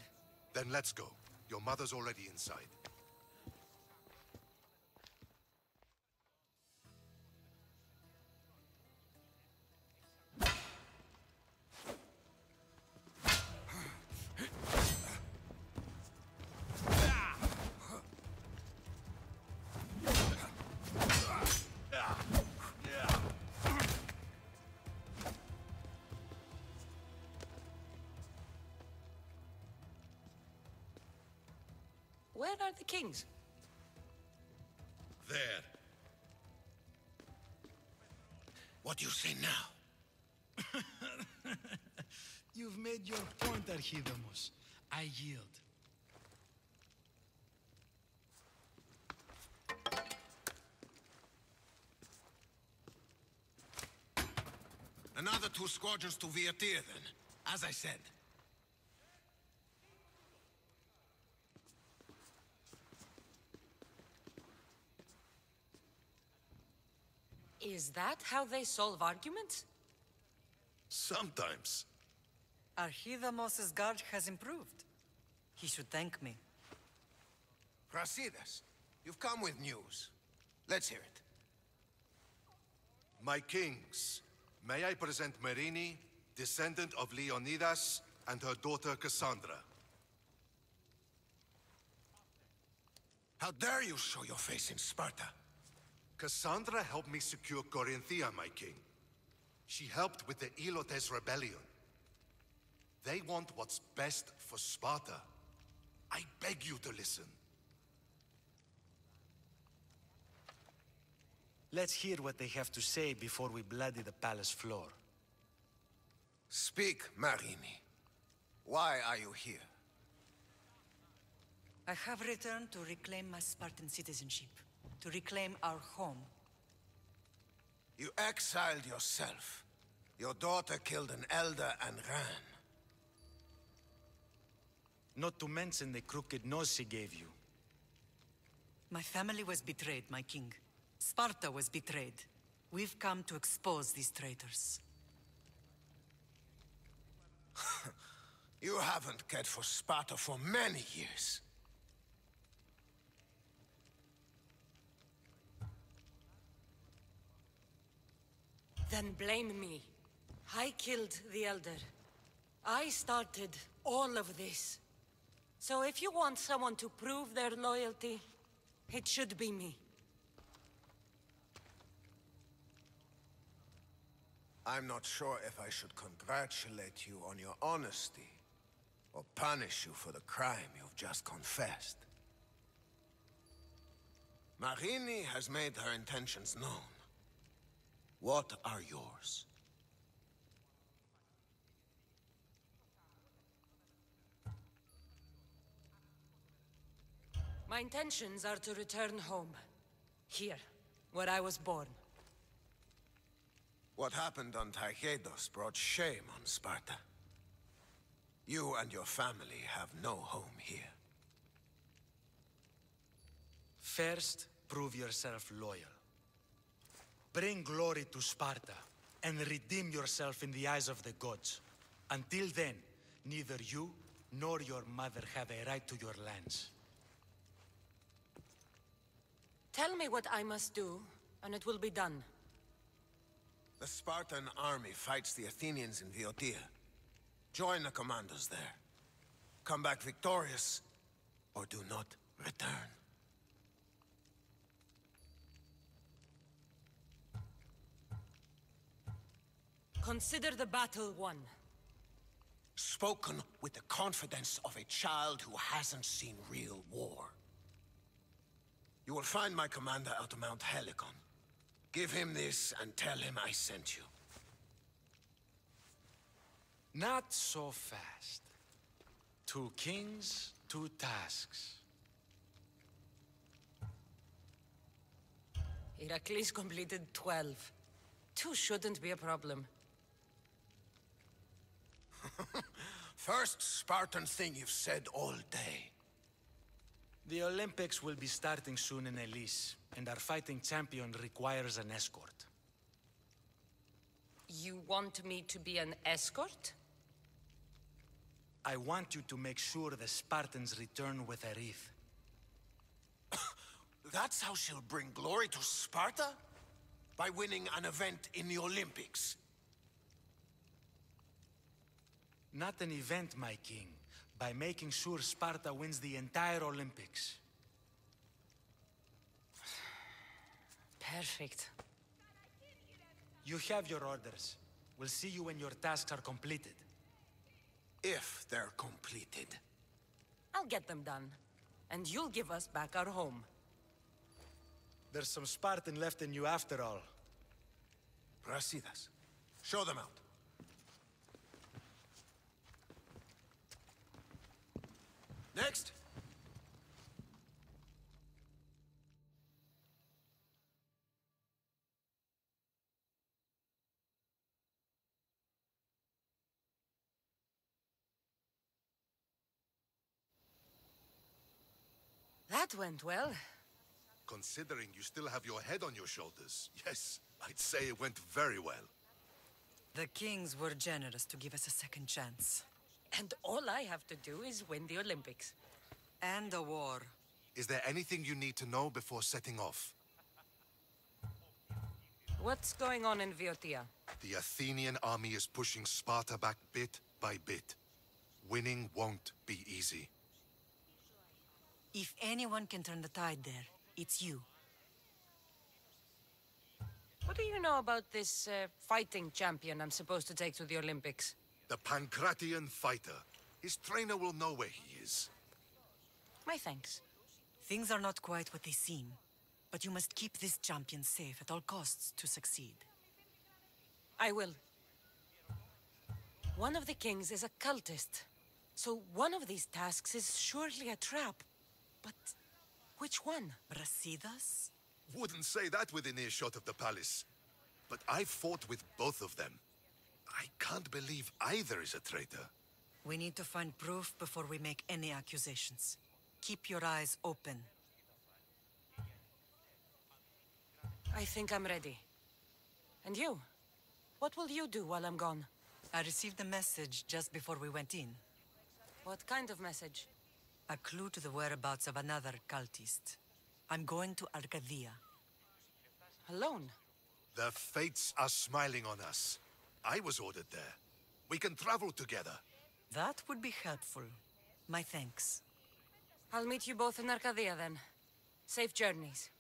[SPEAKER 6] Then let's go. Your mother's already inside.
[SPEAKER 3] Where are the kings?
[SPEAKER 7] There. What do you say now?
[SPEAKER 8] You've made your point, Archidamos. I yield.
[SPEAKER 7] Another 2 squadrons to Viatir, then. As I said.
[SPEAKER 3] Is that how they solve arguments?
[SPEAKER 6] Sometimes.
[SPEAKER 4] Archidamos's guard has improved. He should thank me.
[SPEAKER 7] Brasidas, you've come with news. Let's hear it.
[SPEAKER 6] My kings, may I present Merini, descendant of Leonidas, and her daughter Cassandra.
[SPEAKER 7] How dare you show your face in Sparta?
[SPEAKER 6] Cassandra helped me secure Corinthia, my king. She helped with the Elotes rebellion. They want what's best for Sparta. I beg you to listen.
[SPEAKER 8] Let's hear what they have to say before we bloody the palace floor.
[SPEAKER 7] Speak, Marini. Why are you here?
[SPEAKER 4] I have returned to reclaim my Spartan citizenship, to reclaim our home.
[SPEAKER 7] You exiled yourself. Your daughter killed an elder and ran.
[SPEAKER 8] Not to mention the crooked nose she gave you.
[SPEAKER 4] My family was betrayed, my king. Sparta was betrayed. We've come to expose these traitors.
[SPEAKER 7] You haven't cared for Sparta for many years.
[SPEAKER 3] Then blame me. I killed the Elder. I started all of this. So if you want someone to prove their loyalty, it should be me.
[SPEAKER 7] I'm not sure if I should congratulate you on your honesty, or punish you for the crime you've just confessed. Marini has made her intentions known. What are yours?
[SPEAKER 3] My intentions are to return home. Here, where I was born.
[SPEAKER 7] What happened on Taygedos brought shame on Sparta. You and your family have no home here.
[SPEAKER 8] First, prove yourself loyal. Bring glory to Sparta, and redeem yourself in the eyes of the gods. Until then, neither you nor your mother have a right to your lands.
[SPEAKER 3] Tell me what I must do, and it will be done.
[SPEAKER 7] The Spartan army fights the Athenians in Viotia.
[SPEAKER 10] Join the commanders there. Come back victorious, or do not return.
[SPEAKER 3] Consider the battle won.
[SPEAKER 10] Spoken with the confidence of a child who hasn't seen real war. You will find my commander at Mount Helicon. Give him this and tell him I sent you.
[SPEAKER 8] Not so fast. 2 kings, 2 tasks.
[SPEAKER 3] Heracles completed 12. 2 shouldn't be a problem.
[SPEAKER 10] First Spartan thing you've said all day.
[SPEAKER 8] The Olympics will be starting soon in Elise, and our fighting champion requires an escort.
[SPEAKER 3] You want me to be an escort?
[SPEAKER 8] I want you to make sure the Spartans return with a wreath.
[SPEAKER 10] That's how she'll bring glory to Sparta? By winning an event in the Olympics?
[SPEAKER 8] Not an event, my king. By making sure Sparta wins the entire Olympics.
[SPEAKER 3] Perfect.
[SPEAKER 8] You have your orders. We'll see you when your tasks are completed.
[SPEAKER 10] If they're completed.
[SPEAKER 3] I'll get them done. And you'll give us back our home.
[SPEAKER 8] There's some Spartan left in you after all.
[SPEAKER 10] Brasidas, show them out. Next.
[SPEAKER 3] That went well.
[SPEAKER 6] Considering you still have your head on your shoulders, yes, I'd say it went very well.
[SPEAKER 4] The kings were generous to give us a second chance.
[SPEAKER 3] And all I have to do is win the Olympics.
[SPEAKER 4] And a war.
[SPEAKER 6] Is there anything you need to know before setting off?
[SPEAKER 3] What's going on in Viotia?
[SPEAKER 6] The Athenian army is pushing Sparta back bit by bit. Winning won't be easy.
[SPEAKER 4] If anyone can turn the tide there, it's you.
[SPEAKER 3] What do you know about this fighting champion I'm supposed to take to the Olympics?
[SPEAKER 6] The Pancratian fighter. His trainer will know where he is.
[SPEAKER 3] My thanks.
[SPEAKER 4] Things are not quite what they seem, but you must keep this champion safe at all costs to succeed.
[SPEAKER 3] I will. One of the kings is a cultist, so one of these tasks is surely a trap. But which one?
[SPEAKER 4] Brasidas?
[SPEAKER 6] Wouldn't say that within earshot of the palace. But I fought with both of them. I can't believe either is a traitor.
[SPEAKER 4] We need to find proof before we make any accusations. Keep your eyes open.
[SPEAKER 3] I think I'm ready. And you? What will you do while I'm gone?
[SPEAKER 4] I received a message just before we went in.
[SPEAKER 3] What kind of message?
[SPEAKER 4] A clue to the whereabouts of another cultist. I'm going to Arcadia.
[SPEAKER 3] Alone?
[SPEAKER 6] The fates are smiling on us. I was ordered there. We can travel together.
[SPEAKER 4] That would be helpful. My thanks.
[SPEAKER 3] I'll meet you both in Arcadia then. Safe journeys.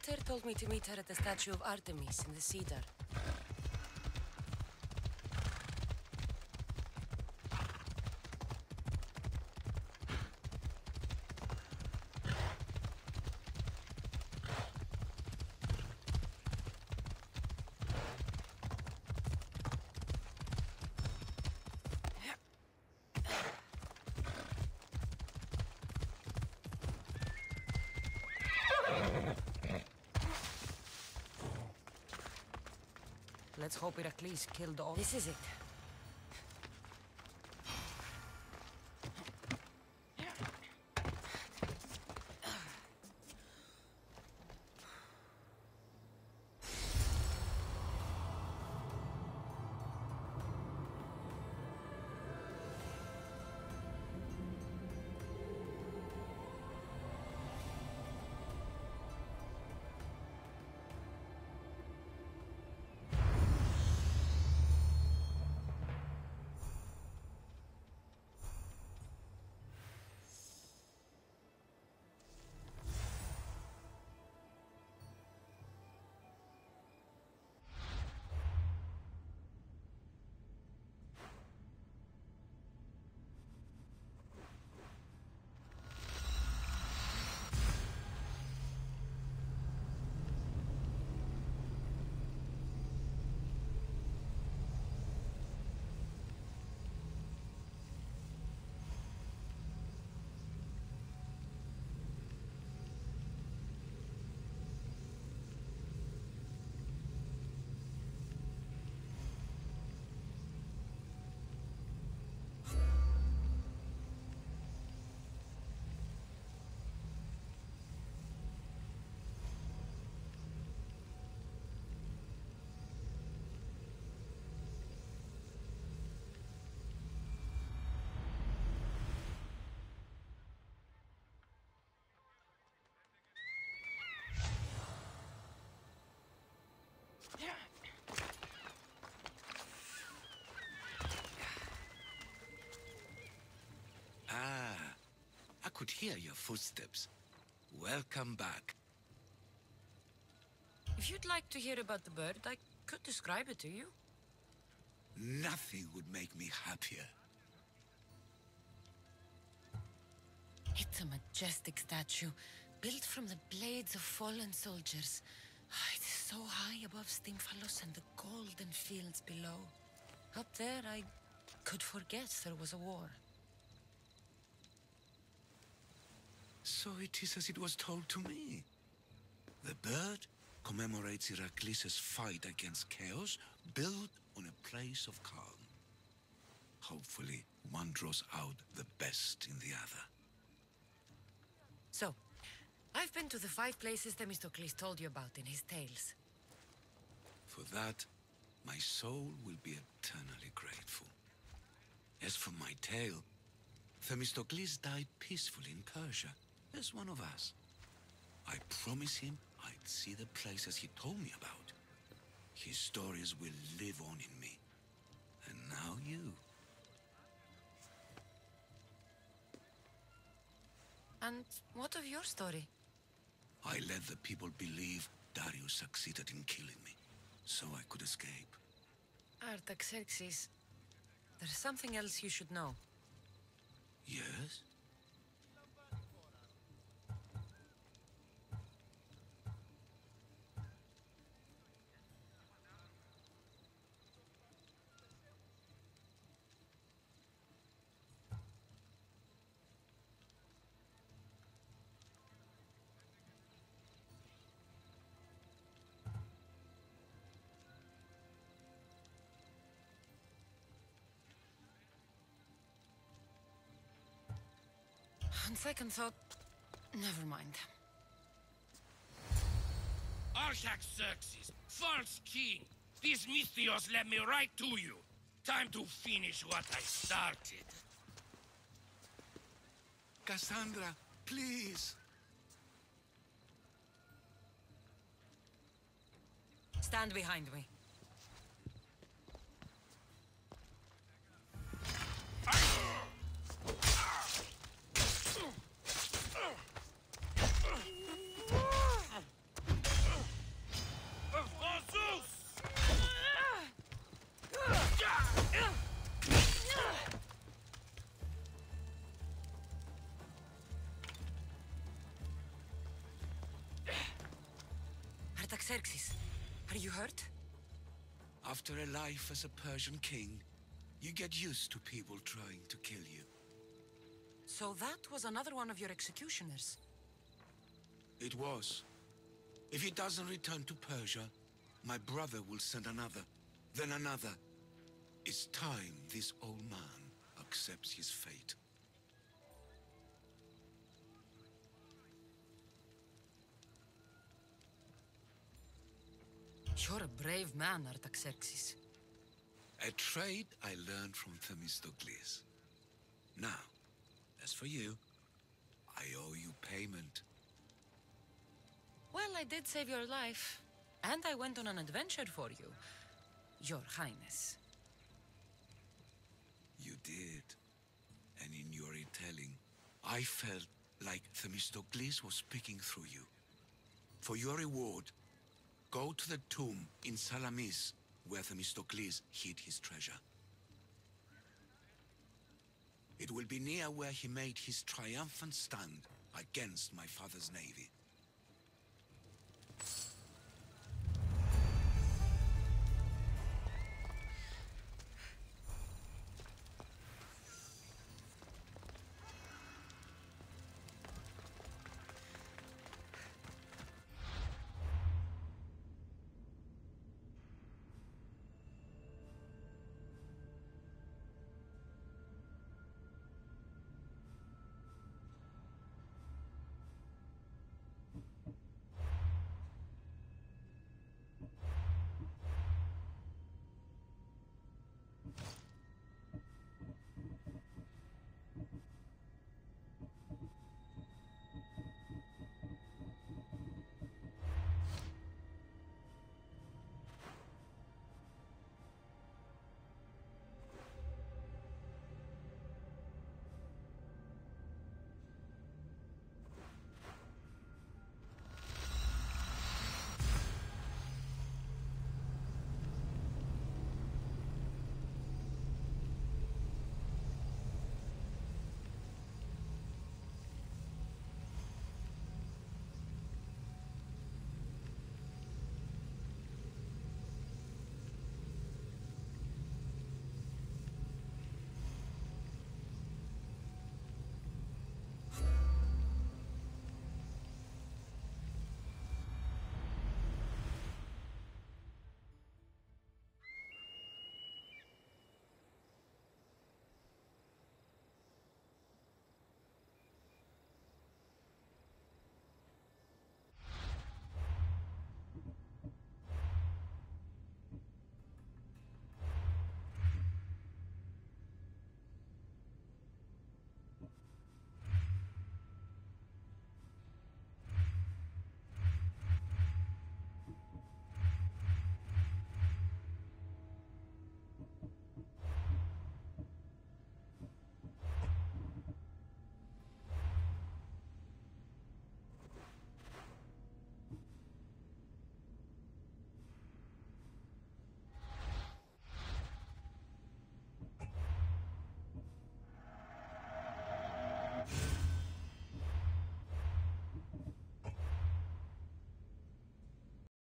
[SPEAKER 3] Mater told me to meet her at the statue of Artemis in the Cedar. Let's hope Heracles killed all. This is it.
[SPEAKER 7] I could hear your footsteps. Welcome back.
[SPEAKER 3] If you'd like to hear about the bird, I could describe it to you.
[SPEAKER 7] Nothing would make me happier.
[SPEAKER 3] It's a majestic statue, built from the blades of fallen soldiers. It's so high above Stymphalos and the golden fields below. Up there, I could forget there was a war.
[SPEAKER 7] So it is as it was told to me. The bird commemorates Heracles' fight against chaos, built on a place of calm. Hopefully, one draws out the best in the other.
[SPEAKER 3] So, I've been to the 5 places Themistocles told you about in his tales.
[SPEAKER 7] For that, my soul will be eternally grateful. As for my tale, Themistocles died peacefully in Persia, as one of us. I promise him I'd see the places he told me about. His stories will live on in me. And now you.
[SPEAKER 3] And what of your story?
[SPEAKER 7] I let the people believe Darius succeeded in killing me, so I could escape.
[SPEAKER 3] Artaxerxes, there's something else you should know.
[SPEAKER 7] Yes?
[SPEAKER 3] On second thought, never mind.
[SPEAKER 9] Artaxerxes, false king! These Misthios led me right to you. Time to finish what I started.
[SPEAKER 7] Cassandra, please!
[SPEAKER 3] Stand behind me. Artaxerxes, are you hurt?
[SPEAKER 7] After a life as a Persian king, you get used to people trying to kill you.
[SPEAKER 3] So that was another one of your executioners.
[SPEAKER 7] It was. If he doesn't return to Persia, my brother will send another, then another. It's time this old man accepts his fate.
[SPEAKER 3] You're a brave man, Artaxerxes.
[SPEAKER 7] A trait I learned from Themistocles. Now, as for you, I owe you payment.
[SPEAKER 3] Well, I did save your life. And I went on an adventure for you, Your Highness.
[SPEAKER 7] You did. And in your retelling, I felt like Themistocles was speaking through you. For your reward, go to the tomb in Salamis, where Themistocles hid his treasure. It will be near where he made his triumphant stand against my father's navy.